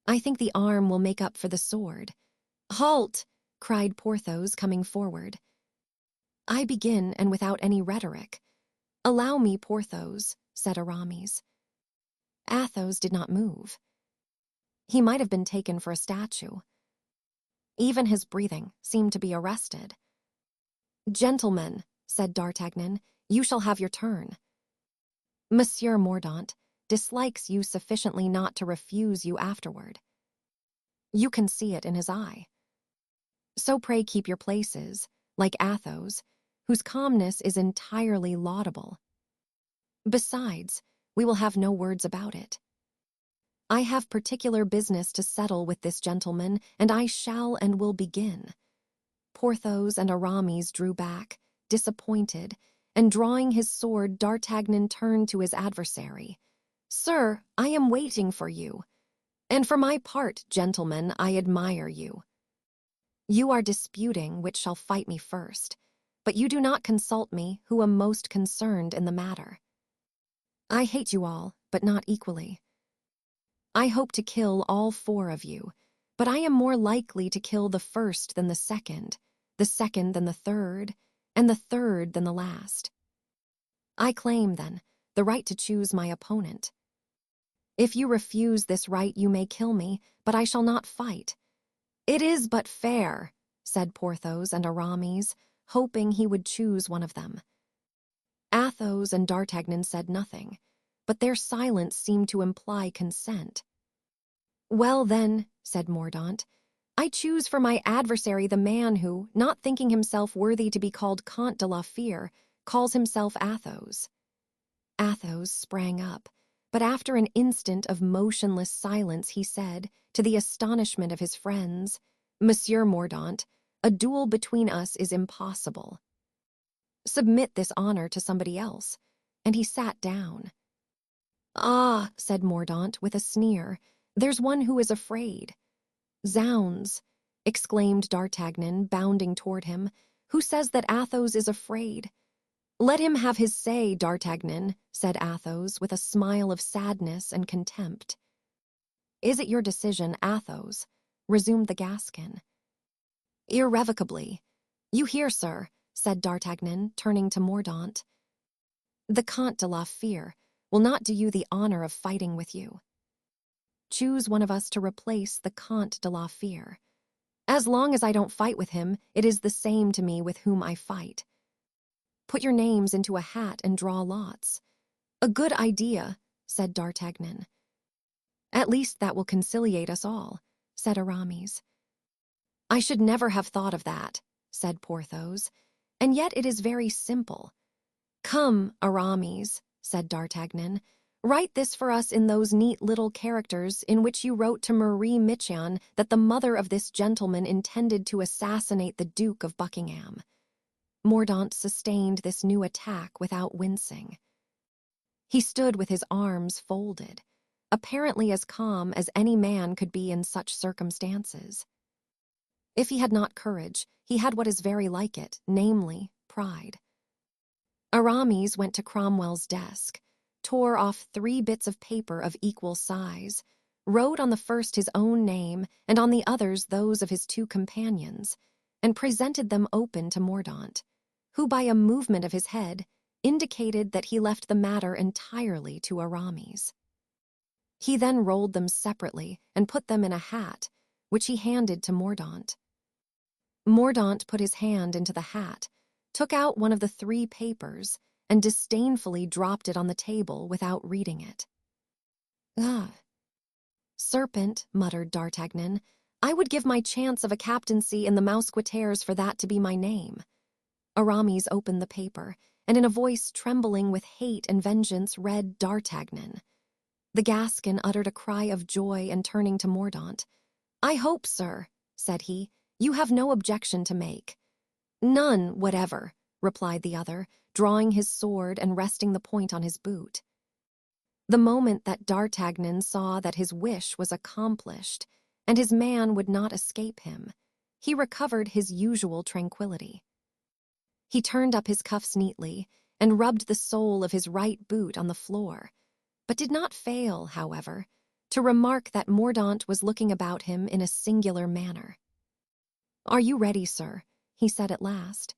I think the arm will make up for the sword." "Halt!" cried Porthos, coming forward. "I begin, and without any rhetoric. Allow me, Porthos," said Aramis. Athos did not move. He might have been taken for a statue. Even his breathing seemed to be arrested. "Gentlemen," said D'Artagnan, "you shall have your turn. Monsieur Mordaunt dislikes you sufficiently not to refuse you afterward. You can see it in his eye. So pray keep your places, like Athos, whose calmness is entirely laudable. Besides, we will have no words about it. I have particular business to settle with this gentleman, and I shall and will begin." Porthos and Aramis drew back, disappointed, and drawing his sword, D'Artagnan turned to his adversary. "Sir, I am waiting for you. And for my part, gentlemen, I admire you. You are disputing which shall fight me first. but you do not consult me, who am most concerned in the matter. I hate you all, but not equally. I hope to kill all 4 of you, but I am more likely to kill the first than the second than the third, and the third than the last. I claim, then, the right to choose my opponent. If you refuse this right, you may kill me, but I shall not fight. It is but fair, said Porthos and Aramis, hoping he would choose one of them. Athos and D'Artagnan said nothing, but their silence seemed to imply consent. Well then, said Mordaunt, I choose for my adversary the man who, not thinking himself worthy to be called Comte de la Fere, calls himself Athos. Athos sprang up, but after an instant of motionless silence he said, to the astonishment of his friends, Monsieur Mordaunt, a duel between us is impossible. Submit this honor to somebody else, and he sat down. Ah, said Mordaunt with a sneer, there's one who is afraid. Zounds, exclaimed D'Artagnan, bounding toward him, who says that Athos is afraid? Let him have his say, D'Artagnan, said Athos with a smile of sadness and contempt. Is it your decision, Athos? Resumed the Gascon. Irrevocably. You hear, sir, said D'Artagnan, turning to Mordaunt. The Comte de la Fere will not do you the honor of fighting with you. Choose one of us to replace the Comte de la Fere. As long as I don't fight with him, it is the same to me with whom I fight. Put your names into a hat and draw lots. A good idea, said D'Artagnan. At least that will conciliate us all, said Aramis. I should never have thought of that, said Porthos, and yet it is very simple. Come, Aramis, said D'Artagnan, write this for us in those neat little characters in which you wrote to Marie Michon that the mother of this gentleman intended to assassinate the Duke of Buckingham. Mordaunt sustained this new attack without wincing. He stood with his arms folded, apparently as calm as any man could be in such circumstances. If he had not courage, he had what is very like it, namely, pride. Aramis went to Cromwell's desk, tore off 3 bits of paper of equal size, wrote on the first his own name and on the others those of his 2 companions, and presented them open to Mordaunt, who by a movement of his head indicated that he left the matter entirely to Aramis. He then rolled them separately and put them in a hat, which he handed to Mordaunt. Mordaunt put his hand into the hat, took out one of the 3 papers, and disdainfully dropped it on the table without reading it. Ah! Serpent, muttered D'Artagnan, I would give my chance of a captaincy in the Mousquetaires for that to be my name. Aramis opened the paper, and in a voice trembling with hate and vengeance read D'Artagnan. The Gascon uttered a cry of joy and turning to Mordaunt. I hope, sir, said he, you have no objection to make. None whatever, replied the other, drawing his sword and resting the point on his boot. The moment that D'Artagnan saw that his wish was accomplished, and his man would not escape him, he recovered his usual tranquillity. He turned up his cuffs neatly and rubbed the sole of his right boot on the floor, but did not fail, however, to remark that Mordaunt was looking about him in a singular manner. Are you ready, sir? He said at last.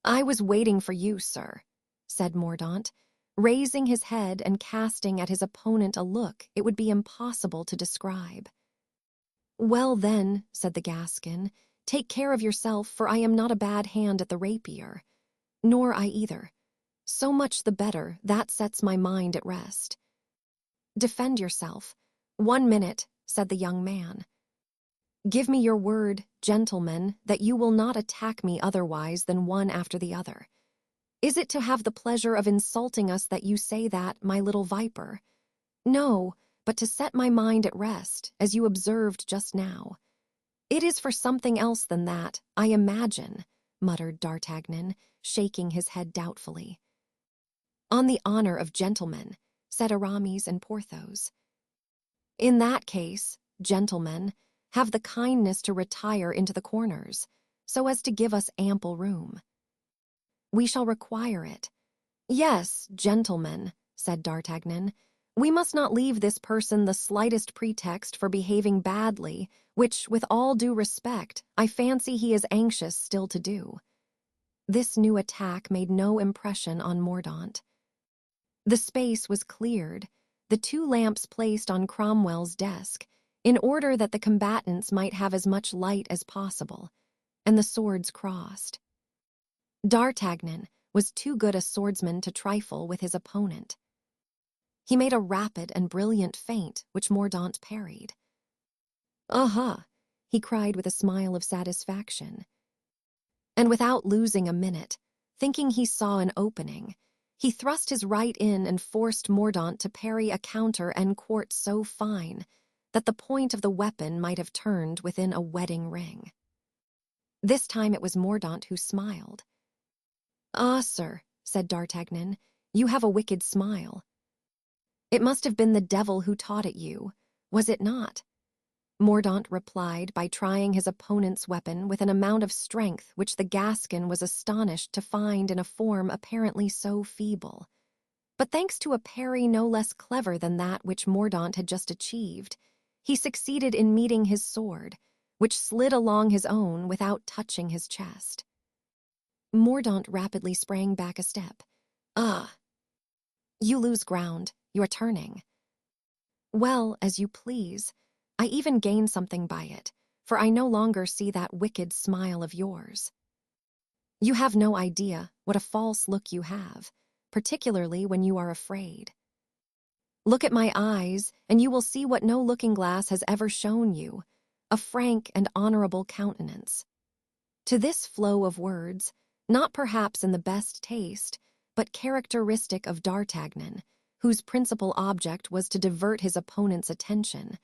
I was waiting for you, sir, said Mordaunt, raising his head and casting at his opponent a look it would be impossible to describe. Well then, said the Gascon, take care of yourself, for I am not a bad hand at the rapier. Nor I either. So much the better, that sets my mind at rest. Defend yourself. 1 minute, said the young man. Give me your word, gentlemen, that you will not attack me otherwise than one after the other. Is it to have the pleasure of insulting us that you say that, my little viper? No, but to set my mind at rest, as you observed just now. It is for something else than that, I imagine, muttered D'Artagnan, shaking his head doubtfully. On the honor of gentlemen, said Aramis and Porthos. In that case, gentlemen, have the kindness to retire into the corners, so as to give us ample room. We shall require it. Yes, gentlemen, said D'Artagnan. We must not leave this person the slightest pretext for behaving badly, which, with all due respect, I fancy he is anxious still to do. This new attack made no impression on Mordaunt. The space was cleared, the 2 lamps placed on Cromwell's desk, in order that the combatants might have as much light as possible, and the swords crossed. D'Artagnan was too good a swordsman to trifle with his opponent. He made a rapid and brilliant feint, which Mordaunt parried. "Aha!" he cried with a smile of satisfaction. And without losing a minute, thinking he saw an opening, he thrust his right in and forced Mordaunt to parry a counter and quart so fine that the point of the weapon might have turned within a wedding ring. This time it was Mordaunt who smiled. "Ah, sir," said D'Artagnan, "you have a wicked smile. It must have been the devil who taught it you, was it not?" Mordaunt replied by trying his opponent's weapon with an amount of strength which the Gascon was astonished to find in a form apparently so feeble. But thanks to a parry no less clever than that which Mordaunt had just achieved, he succeeded in meeting his sword, which slid along his own without touching his chest. Mordaunt rapidly sprang back a step. "Ah! You lose ground. You are turning." "Well, as you please. I even gain something by it, for I no longer see that wicked smile of yours. You have no idea what a false look you have, particularly when you are afraid. Look at my eyes, and you will see what no looking-glass has ever shown you, a frank and honorable countenance." To this flow of words, not perhaps in the best taste, but characteristic of D'Artagnan, whose principal object was to divert his opponent's attention,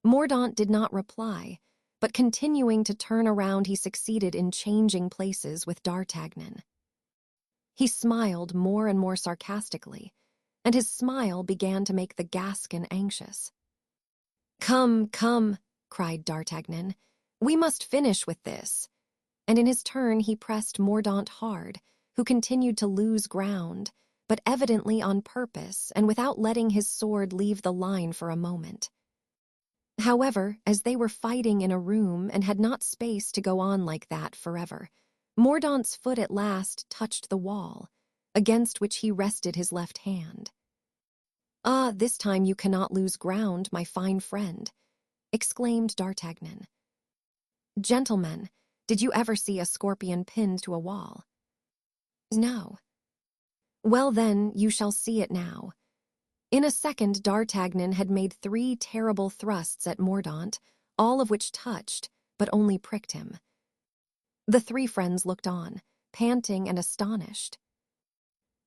Mordaunt did not reply, but continuing to turn around, he succeeded in changing places with D'Artagnan. He smiled more and more sarcastically, and his smile began to make the Gascon anxious. "Come, come," cried D'Artagnan, "we must finish with this." And in his turn he pressed Mordaunt hard, who continued to lose ground, but evidently on purpose and without letting his sword leave the line for a moment. However, as they were fighting in a room and had not space to go on like that forever, Mordaunt's foot at last touched the wall, against which he rested his left hand. "Ah, this time you cannot lose ground, my fine friend," exclaimed D'Artagnan. "Gentlemen, did you ever see a scorpion pinned to a wall?" "No." "Well, then, you shall see it now." In a second, D'Artagnan had made 3 terrible thrusts at Mordaunt, all of which touched, but only pricked him. The 3 friends looked on, panting and astonished.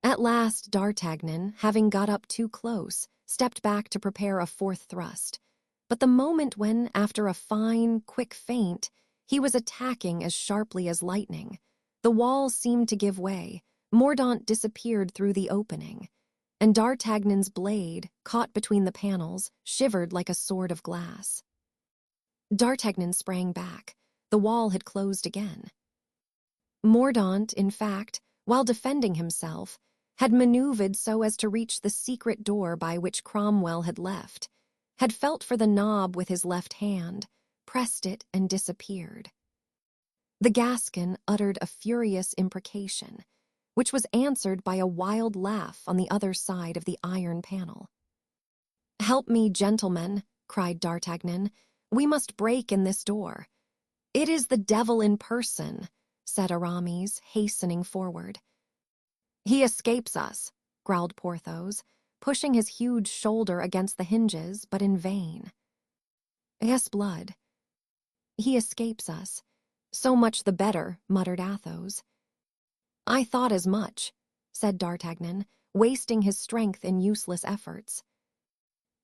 At last, D'Artagnan, having got up too close, stepped back to prepare a 4th thrust. But the moment when, after a fine, quick feint, he was attacking as sharply as lightning, the wall seemed to give way, Mordaunt disappeared through the opening, and D'Artagnan's blade, caught between the panels, shivered like a sword of glass. D'Artagnan sprang back. The wall had closed again. Mordaunt, in fact, while defending himself, had maneuvered so as to reach the secret door by which Cromwell had left, had felt for the knob with his left hand, pressed it, and disappeared. The Gascon uttered a furious imprecation, which was answered by a wild laugh on the other side of the iron panel. "Help me, gentlemen," cried D'Artagnan. "We must break in this door." "It is the devil in person," said Aramis, hastening forward. "He escapes us," growled Porthos, pushing his huge shoulder against the hinges, but in vain. "Yes, blood." "He escapes us. So much the better," muttered Athos. "I thought as much," said D'Artagnan, wasting his strength in useless efforts.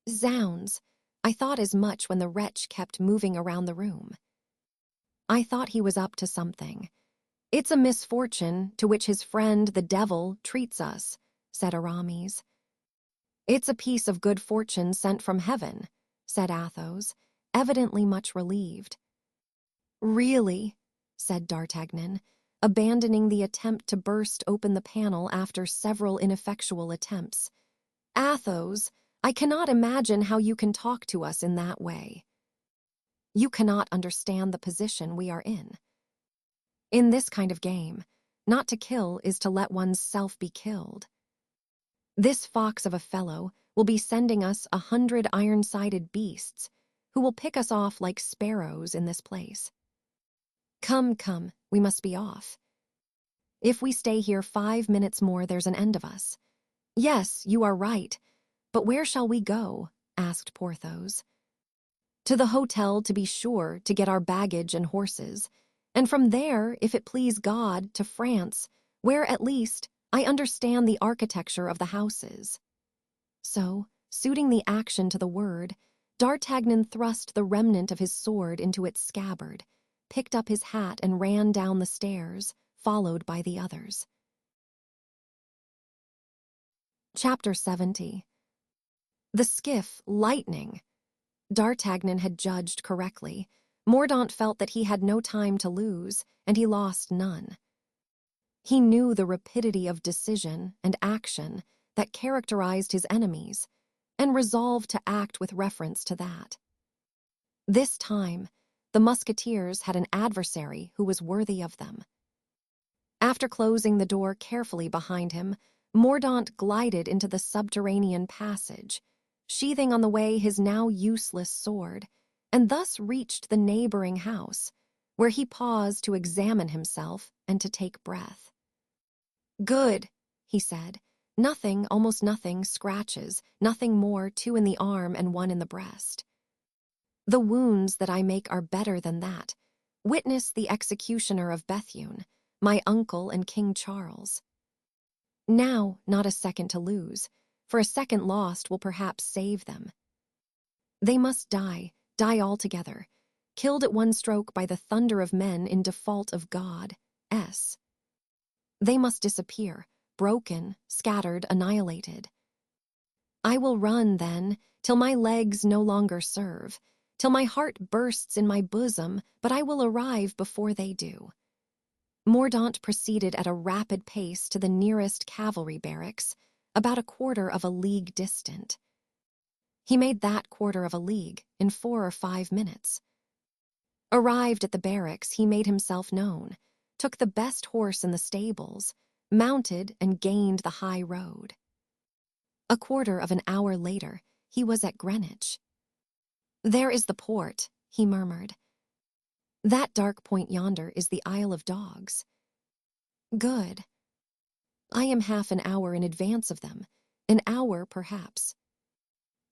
"Zounds, I thought as much when the wretch kept moving around the room. I thought he was up to something. It's a misfortune to which his friend the devil treats us," said Aramis. "It's a piece of good fortune sent from heaven," said Athos, evidently much relieved. "Really," said D'Artagnan, abandoning the attempt to burst open the panel after several ineffectual attempts. "Athos, I cannot imagine how you can talk to us in that way. You cannot understand the position we are in. In this kind of game, not to kill is to let one's self be killed. This fox of a fellow will be sending us 100 iron-sided beasts who will pick us off like sparrows in this place. Come, come, we must be off. If we stay here 5 minutes more, there's an end of us." "Yes, you are right, but where shall we go?" asked Porthos. "To the hotel, to be sure, to get our baggage and horses, and from there, if it please God, to France, where at least I understand the architecture of the houses." So, suiting the action to the word, D'Artagnan thrust the remnant of his sword into its scabbard, picked up his hat and ran down the stairs, followed by the others. Chapter 70. The skiff, lightning. D'Artagnan had judged correctly. Mordaunt felt that he had no time to lose, and he lost none. He knew the rapidity of decision and action that characterized his enemies, and resolved to act with reference to that. This time, the musketeers had an adversary who was worthy of them. After closing the door carefully behind him, Mordaunt glided into the subterranean passage, sheathing on the way his now useless sword, and thus reached the neighboring house, where he paused to examine himself and to take breath. "Good," he said. "Nothing, almost nothing, scratches, nothing more, 2 in the arm and 1 in the breast. The wounds that I make are better than that. Witness the executioner of Bethune, my uncle and King Charles. Now, not a second to lose, for a second lost will perhaps save them. They must die altogether, killed at one stroke by the thunder of men in default of God. They must disappear, broken, scattered, annihilated. I will run, then, till my legs no longer serve, till my heart bursts in my bosom, but I will arrive before they do." Mordaunt proceeded at a rapid pace to the nearest cavalry barracks, about 1/4 of a league distant. He made that 1/4 of a league in 4 or 5 minutes. Arrived at the barracks, he made himself known, took the best horse in the stables, mounted and gained the high road. 1/4 of an hour later, he was at Greenwich. "There is the port," he murmured. "That dark point yonder is the Isle of Dogs. Good. I am half an hour in advance of them, an hour perhaps.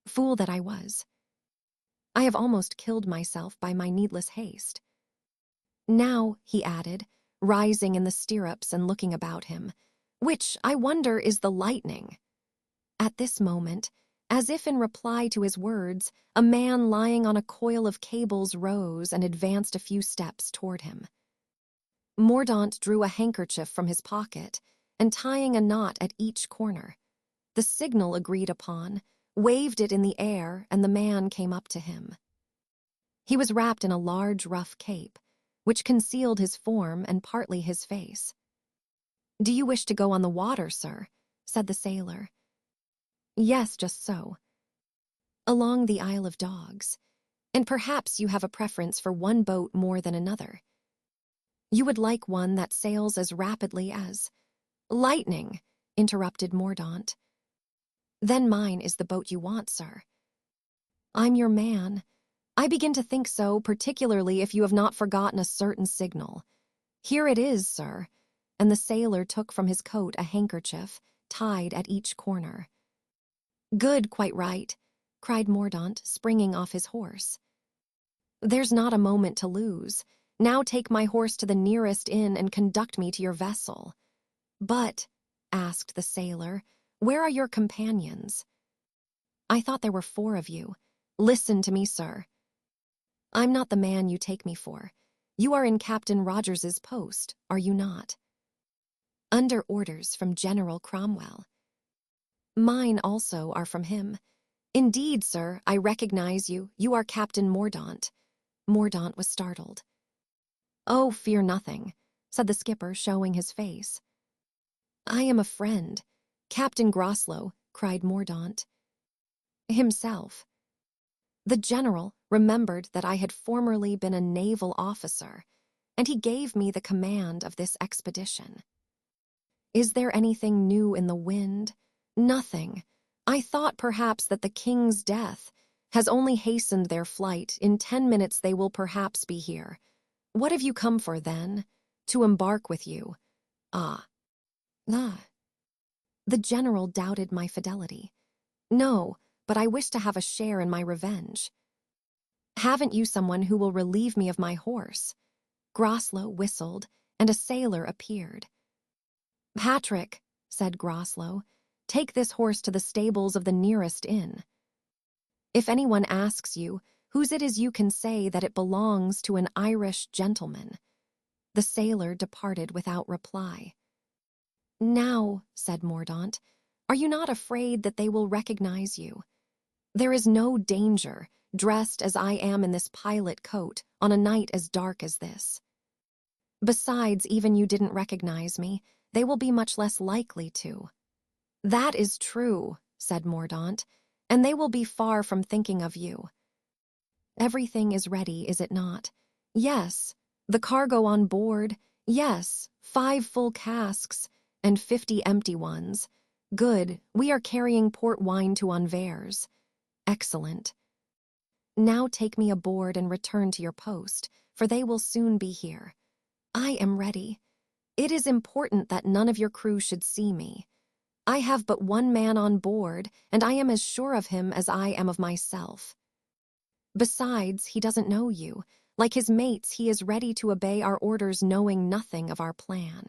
Fool that I was. I have almost killed myself by my needless haste. Now," he added, rising in the stirrups and looking about him, "which, I wonder, is the lightning?" At this moment, as if in reply to his words, a man lying on a coil of cables rose and advanced a few steps toward him. Mordaunt drew a handkerchief from his pocket, and tying a knot at each corner, the signal agreed upon, waved it in the air, and the man came up to him. He was wrapped in a large rough cape, which concealed his form and partly his face. "Do you wish to go on the water, sir?" said the sailor. "Yes, just so. Along the Isle of Dogs, and perhaps you have a preference for one boat more than another. You would like one that sails as rapidly as—" "Lightning," interrupted Mordaunt. "Then mine is the boat you want, sir." "I'm your man. I begin to think so, particularly if you have not forgotten a certain signal. Here it is, sir," and the sailor took from his coat a handkerchief, tied at each corner. "Good, quite right," cried Mordaunt, springing off his horse. "There's not a moment to lose. Now take my horse to the nearest inn and conduct me to your vessel." "But," asked the sailor, "where are your companions?" "I thought there were 4 of you. Listen to me, sir. I'm not the man you take me for. You are in Captain Rogers's post, are you not?" "Under orders from General Cromwell." "Mine also are from him. Indeed, sir, I recognize you. You are Captain Mordaunt." Mordaunt was startled. "Oh, fear nothing," said the skipper, showing his face. "I am a friend, Captain Groslow," cried Mordaunt. Himself. The general remembered that I had formerly been a naval officer, and he gave me the command of this expedition. Is there anything new in the wind? Nothing. I thought perhaps that the king's death has only hastened their flight. In 10 minutes they will perhaps be here. What have you come for, then? To embark with you. Ah. The general doubted my fidelity. No, but I wish to have a share in my revenge. Haven't you someone who will relieve me of my horse? Groslow whistled, and a sailor appeared. Patrick, said Groslow, take this horse to the stables of the nearest inn. If anyone asks you whose it is, you can say that it belongs to an Irish gentleman. The sailor departed without reply. Now, said Mordaunt, are you not afraid that they will recognize you? There is no danger, dressed as I am in this pilot coat, on a night as dark as this. Besides, even you didn't recognize me, they will be much less likely to. That is true, said Mordaunt, and they will be far from thinking of you. Everything is ready, is it not? Yes. The cargo on board? Yes. 5 full casks, and 50 empty ones. Good, we are carrying port wine to Anvers. Excellent. Now take me aboard and return to your post, for they will soon be here. I am ready. It is important that none of your crew should see me. I have but one man on board, and I am as sure of him as I am of myself. Besides, he doesn't know you. Like his mates, he is ready to obey our orders, knowing nothing of our plan.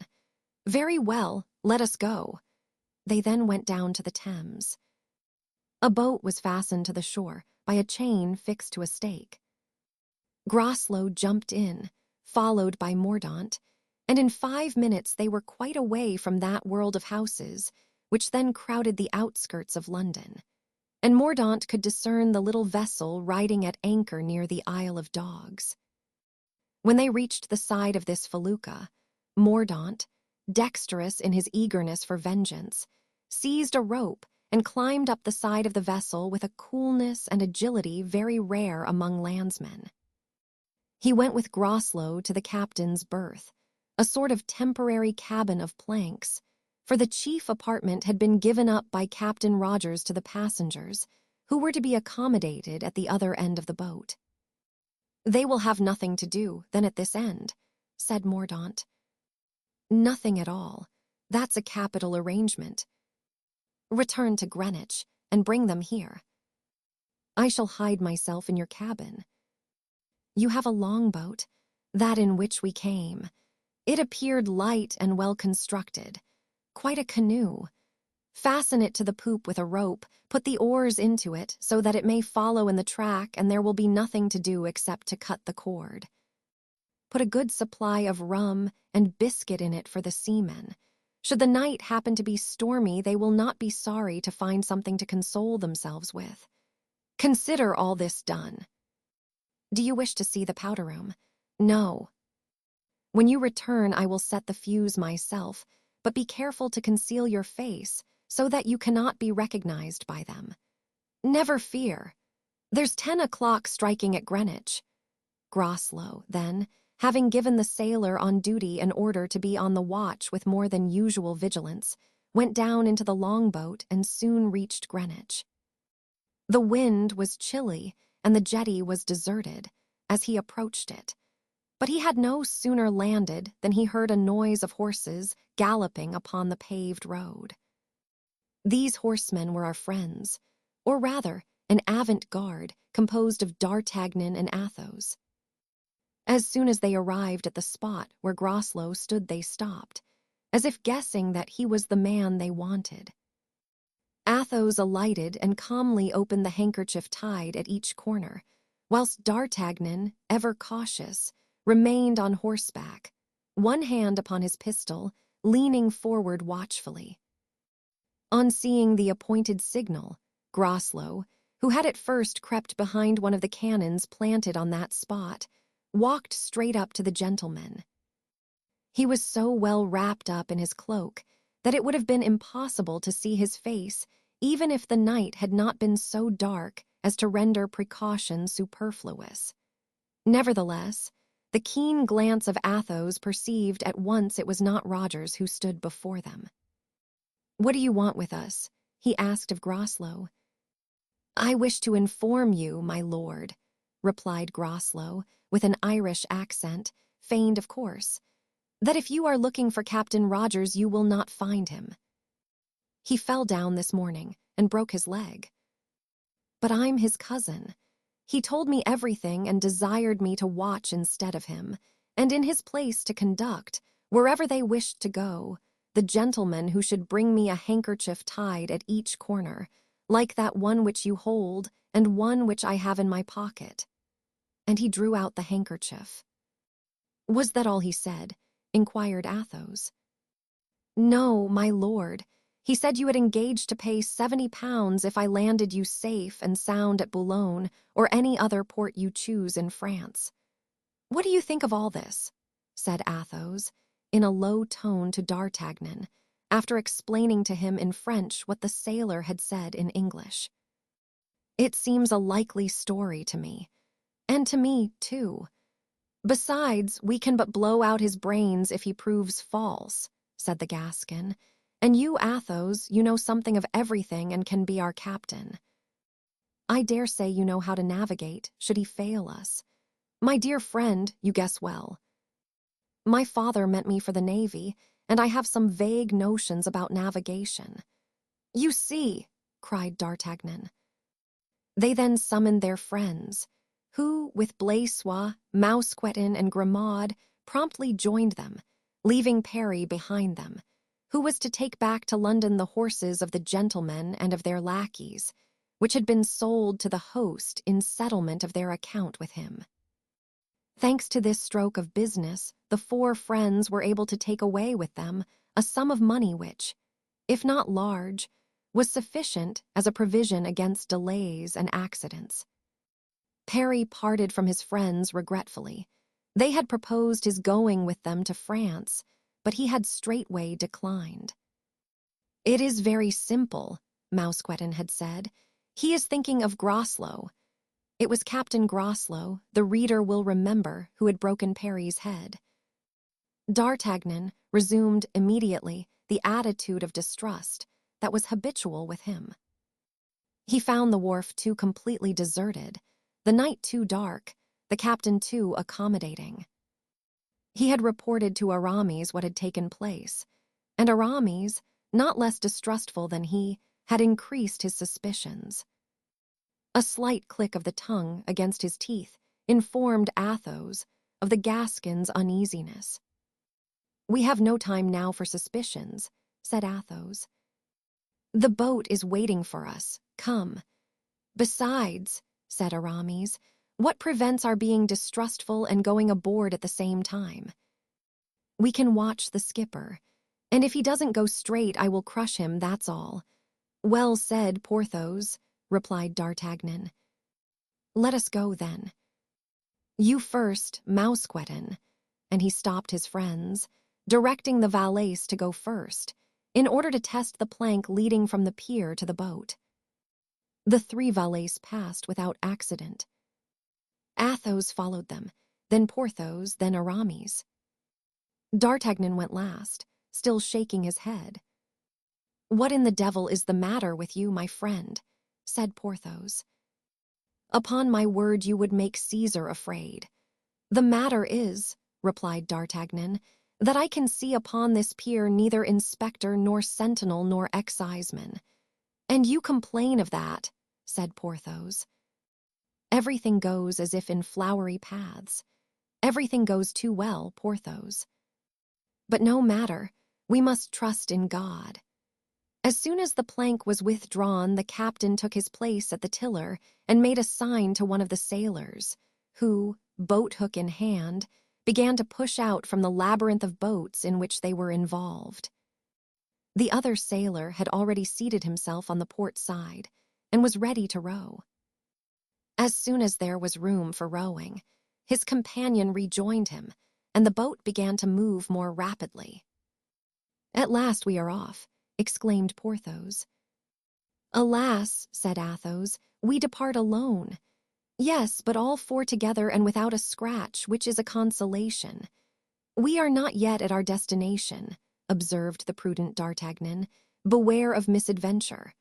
Very well, let us go. They then went down to the Thames. A boat was fastened to the shore by a chain fixed to a stake. Groslow jumped in, followed by Mordaunt, and in 5 minutes they were quite away from that world of houses, which then crowded the outskirts of London, and Mordaunt could discern the little vessel riding at anchor near the Isle of Dogs. When they reached the side of this felucca, Mordaunt, dexterous in his eagerness for vengeance, seized a rope and climbed up the side of the vessel with a coolness and agility very rare among landsmen. He went with Groslow to the captain's berth, a sort of temporary cabin of planks, for the chief apartment had been given up by Captain Rogers to the passengers, who were to be accommodated at the other end of the boat. They will have nothing to do, then, at this end, said Mordaunt. Nothing at all. That's a capital arrangement. Return to Greenwich and bring them here. I shall hide myself in your cabin. You have a longboat, that in which we came. It appeared light and well constructed, quite a canoe. Fasten it to the poop with a rope, put the oars into it so that it may follow in the track, and there will be nothing to do except to cut the cord. Put a good supply of rum and biscuit in it for the seamen. Should the night happen to be stormy, they will not be sorry to find something to console themselves with. Consider all this done. Do you wish to see the powder room? No. When you return, I will set the fuse myself, but be careful to conceal your face so that you cannot be recognized by them. Never fear. There's 10 o'clock striking at Greenwich. Groslow, then, having given the sailor on duty an order to be on the watch with more than usual vigilance, went down into the longboat and soon reached Greenwich. The wind was chilly, and the jetty was deserted as he approached it. But he had no sooner landed than he heard a noise of horses galloping upon the paved road. These horsemen were our friends, or rather, an avant-garde composed of D'Artagnan and Athos. As soon as they arrived at the spot where Groslow stood, they stopped, as if guessing that he was the man they wanted. Athos alighted and calmly opened the handkerchief tied at each corner, whilst D'Artagnan, ever cautious, remained on horseback, one hand upon his pistol, leaning forward watchfully. On seeing the appointed signal, Groslow, who had at first crept behind one of the cannons planted on that spot, walked straight up to the gentlemen. He was so well wrapped up in his cloak that it would have been impossible to see his face, even if the night had not been so dark as to render precaution superfluous. Nevertheless, the keen glance of Athos perceived at once it was not Rogers who stood before them. "What do you want with us?" he asked of Groslow. "I wish to inform you, my lord," replied Groslow, with an Irish accent, feigned of course, "that if you are looking for Captain Rogers you will not find him. He fell down this morning and broke his leg. But I'm his cousin. He told me everything and desired me to watch instead of him, and in his place to conduct, wherever they wished to go, the gentleman who should bring me a handkerchief tied at each corner, like that one which you hold and one which I have in my pocket." And he drew out the handkerchief. "Was that all he said?" inquired Athos. "No, my lord. He said you had engaged to pay £70 if I landed you safe and sound at Boulogne or any other port you choose in France. What do you think of all this?" said Athos, in a low tone to D'Artagnan, after explaining to him in French what the sailor had said in English. "It seems a likely story to me, and to me, too. Besides, we can but blow out his brains if he proves false," said the Gascon, "and you, Athos, you know something of everything and can be our captain. I dare say you know how to navigate, should he fail us. My dear friend, you guess well. My father meant me for the navy, and I have some vague notions about navigation." "You see," cried D'Artagnan. They then summoned their friends, who, with Blaisois, Mousqueton, and Grimaud, promptly joined them, leaving Parry behind them, who was to take back to London the horses of the gentlemen and of their lackeys, which had been sold to the host in settlement of their account with him. Thanks to this stroke of business, the four friends were able to take away with them a sum of money which, if not large, was sufficient as a provision against delays and accidents. Parry parted from his friends regretfully. They had proposed his going with them to France, but he had straightway declined. "It is very simple," Mousqueton had said. "He is thinking of Groslow." It was Captain Groslow, the reader will remember, who had broken Parry's head. D'Artagnan resumed immediately the attitude of distrust that was habitual with him. He found the wharf too completely deserted, the night too dark, the captain too accommodating. He had reported to Aramis what had taken place, and Aramis, not less distrustful than he, had increased his suspicions. A slight click of the tongue against his teeth informed Athos of the Gascon's uneasiness. "We have no time now for suspicions," said Athos. "The boat is waiting for us. Come." "Besides," said Aramis, "what prevents our being distrustful and going aboard at the same time? We can watch the skipper, and if he doesn't go straight I will crush him, that's all." "Well said, Porthos," replied D'Artagnan. "Let us go, then." "You first, Mousqueton," and he stopped his friends, directing the valets to go first, in order to test the plank leading from the pier to the boat. The three valets passed without accident. Athos followed them, then Porthos, then Aramis. D'Artagnan went last, still shaking his head. "What in the devil is the matter with you, my friend?" said Porthos. "Upon my word you would make Caesar afraid." "The matter is," replied D'Artagnan, "that I can see upon this pier neither inspector nor sentinel nor exciseman." "And you complain of that," said Porthos. "Everything goes as if in flowery paths. Everything goes too well, Porthos. But no matter, we must trust in God." As soon as the plank was withdrawn, the captain took his place at the tiller and made a sign to one of the sailors, who, boat-hook in hand, began to push out from the labyrinth of boats in which they were involved. The other sailor had already seated himself on the port side and was ready to row. As soon as there was room for rowing, his companion rejoined him, and the boat began to move more rapidly. "At last we are off," exclaimed Porthos. "Alas," said Athos, "we depart alone." "Yes, but all four together and without a scratch, which is a consolation." "We are not yet at our destination," observed the prudent D'Artagnan. "Beware of misadventure."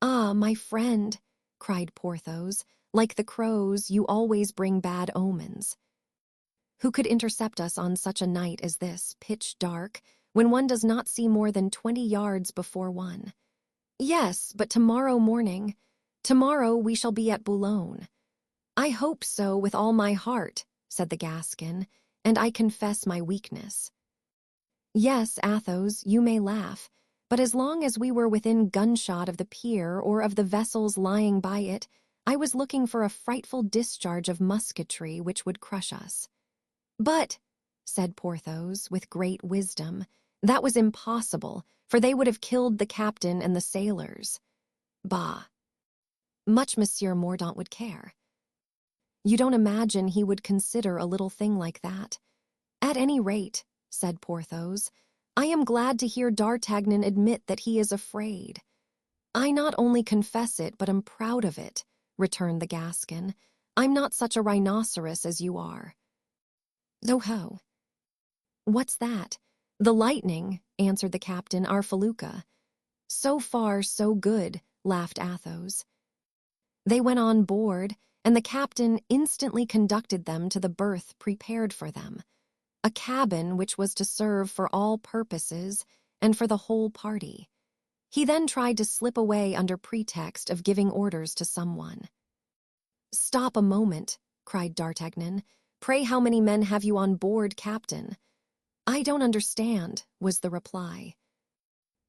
"Ah, my friend," cried Porthos, "like the crows, you always bring bad omens. Who could intercept us on such a night as this, pitch dark, when one does not see more than 20 yards before one? Yes, but tomorrow morning, tomorrow we shall be at Boulogne." "I hope so with all my heart," said the Gascon, "and I confess my weakness." "Yes, Athos, you may laugh, but as long as we were within gunshot of the pier or of the vessels lying by it, I was looking for a frightful discharge of musketry which would crush us." "But," said Porthos, with great wisdom, "that was impossible, for they would have killed the captain and the sailors." "Bah! Much Monsieur Mordaunt would care." "You don't imagine he would consider a little thing like that?" "At any rate," said Porthos, "I am glad to hear D'Artagnan admit that he is afraid." "I not only confess it, but am proud of it," returned the Gascon. "I'm not such a rhinoceros as you are." "Oh ho! What's that?" "The Lightning," answered the captain, "our felucca." "So far, so good," laughed Athos. They went on board, and the captain instantly conducted them to the berth prepared for them, a cabin which was to serve for all purposes and for the whole party. He then tried to slip away under pretext of giving orders to someone. "Stop a moment," cried D'Artagnan. "Pray how many men have you on board, Captain?" "I don't understand," was the reply.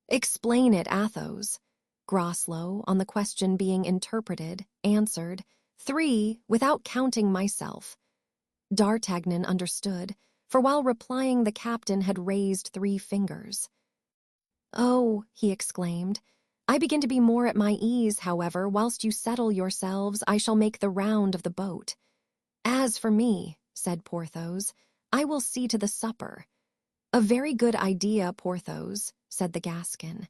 "Explain it, Athos." Groslow, on the question being interpreted, answered, "3, without counting myself." D'Artagnan understood, for while replying the captain had raised 3 fingers. "Oh," he exclaimed, "I begin to be more at my ease, however, whilst you settle yourselves, I shall make the round of the boat." "As for me," said Porthos, "I will see to the supper." "A very good idea, Porthos," said the Gascon.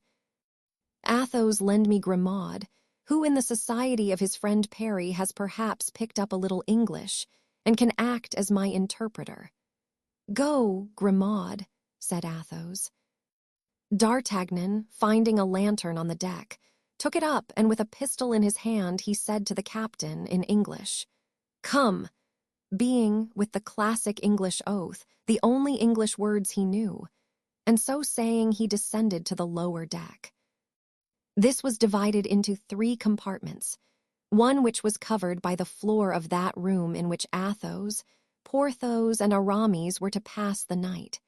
"Athos, lend me Grimaud, who in the society of his friend Perry has perhaps picked up a little English, and can act as my interpreter." "Go, Grimaud," said Athos. D'Artagnan, finding a lantern on the deck, took it up, and with a pistol in his hand he said to the captain in English, "Come," being, with the classic English oath, the only English words he knew, and so saying he descended to the lower deck. This was divided into 3 compartments, one which was covered by the floor of that room in which Athos, Porthos, and Aramis were to pass the night.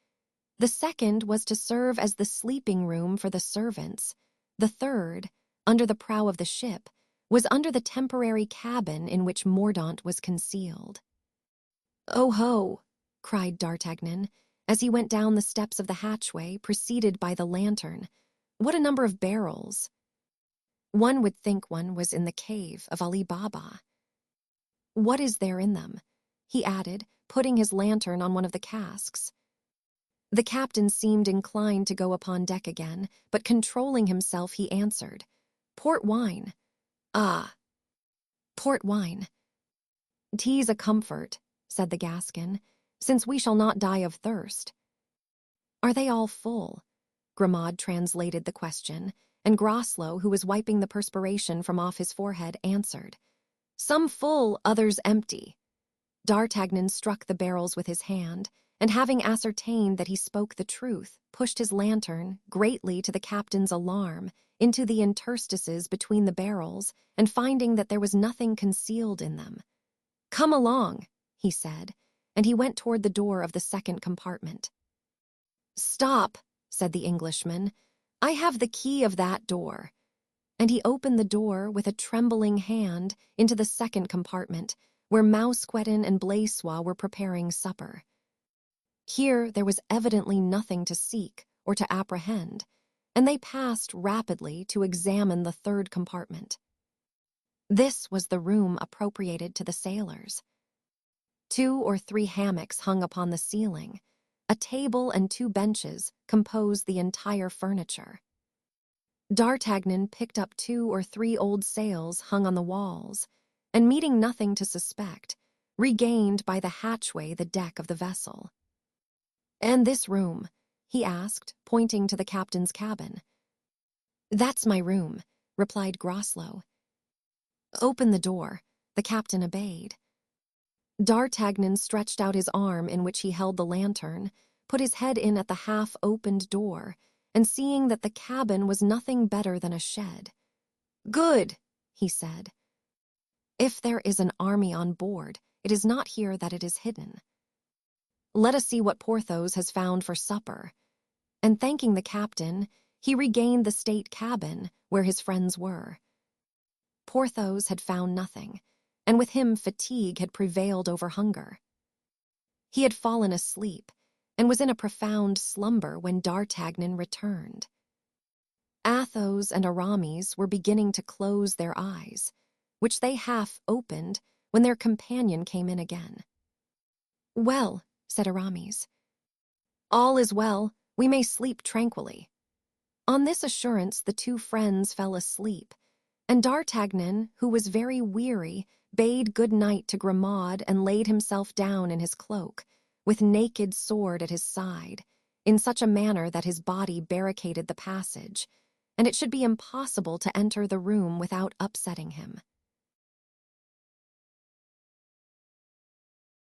The second was to serve as the sleeping room for the servants. The third, under the prow of the ship, was under the temporary cabin in which Mordaunt was concealed. "Oh ho!" cried D'Artagnan, as he went down the steps of the hatchway, preceded by the lantern. "What a number of barrels!" One would think one was in the cave of Ali Baba. "What is there in them?" he added, putting his lantern on one of the casks. The captain seemed inclined to go upon deck again, but controlling himself, he answered, "Port wine." "Ah, port wine." "'Tis a comfort," said the Gascon, "since we shall not die of thirst." "Are they all full?" Grimaud translated the question, and Groslow, who was wiping the perspiration from off his forehead, answered, "Some full, others empty." D'Artagnan struck the barrels with his hand, and having ascertained that he spoke the truth, pushed his lantern, greatly to the captain's alarm, into the interstices between the barrels, and finding that there was nothing concealed in them. "Come along," he said, and he went toward the door of the second compartment. "Stop," said the Englishman, "I have the key of that door." And he opened the door with a trembling hand into the second compartment, where Mousqueton and Blaisois were preparing supper. Here there was evidently nothing to seek or to apprehend, and they passed rapidly to examine the third compartment. This was the room appropriated to the sailors. 2 or 3 hammocks hung upon the ceiling. A table and 2 benches composed the entire furniture. D'Artagnan picked up 2 or 3 old sails hung on the walls, and meeting nothing to suspect, regained by the hatchway the deck of the vessel. "And this room?" he asked, pointing to the captain's cabin. "That's my room," replied Groslow. "Open the door." The captain obeyed. D'Artagnan stretched out his arm in which he held the lantern, put his head in at the half-opened door, and seeing that the cabin was nothing better than a shed. "Good," he said. "If there is an army on board, it is not here that it is hidden. Let us see what Porthos has found for supper." And thanking the captain, he regained the state cabin where his friends were. Porthos had found nothing, and with him fatigue had prevailed over hunger. He had fallen asleep, and was in a profound slumber when D'Artagnan returned. Athos and Aramis were beginning to close their eyes, which they half opened when their companion came in again. "Well," said Aramis, "all is well, we may sleep tranquilly." On this assurance the 2 friends fell asleep, and D'Artagnan, who was very weary, bade good night to Grimaud and laid himself down in his cloak, with naked sword at his side, in such a manner that his body barricaded the passage, and it should be impossible to enter the room without upsetting him.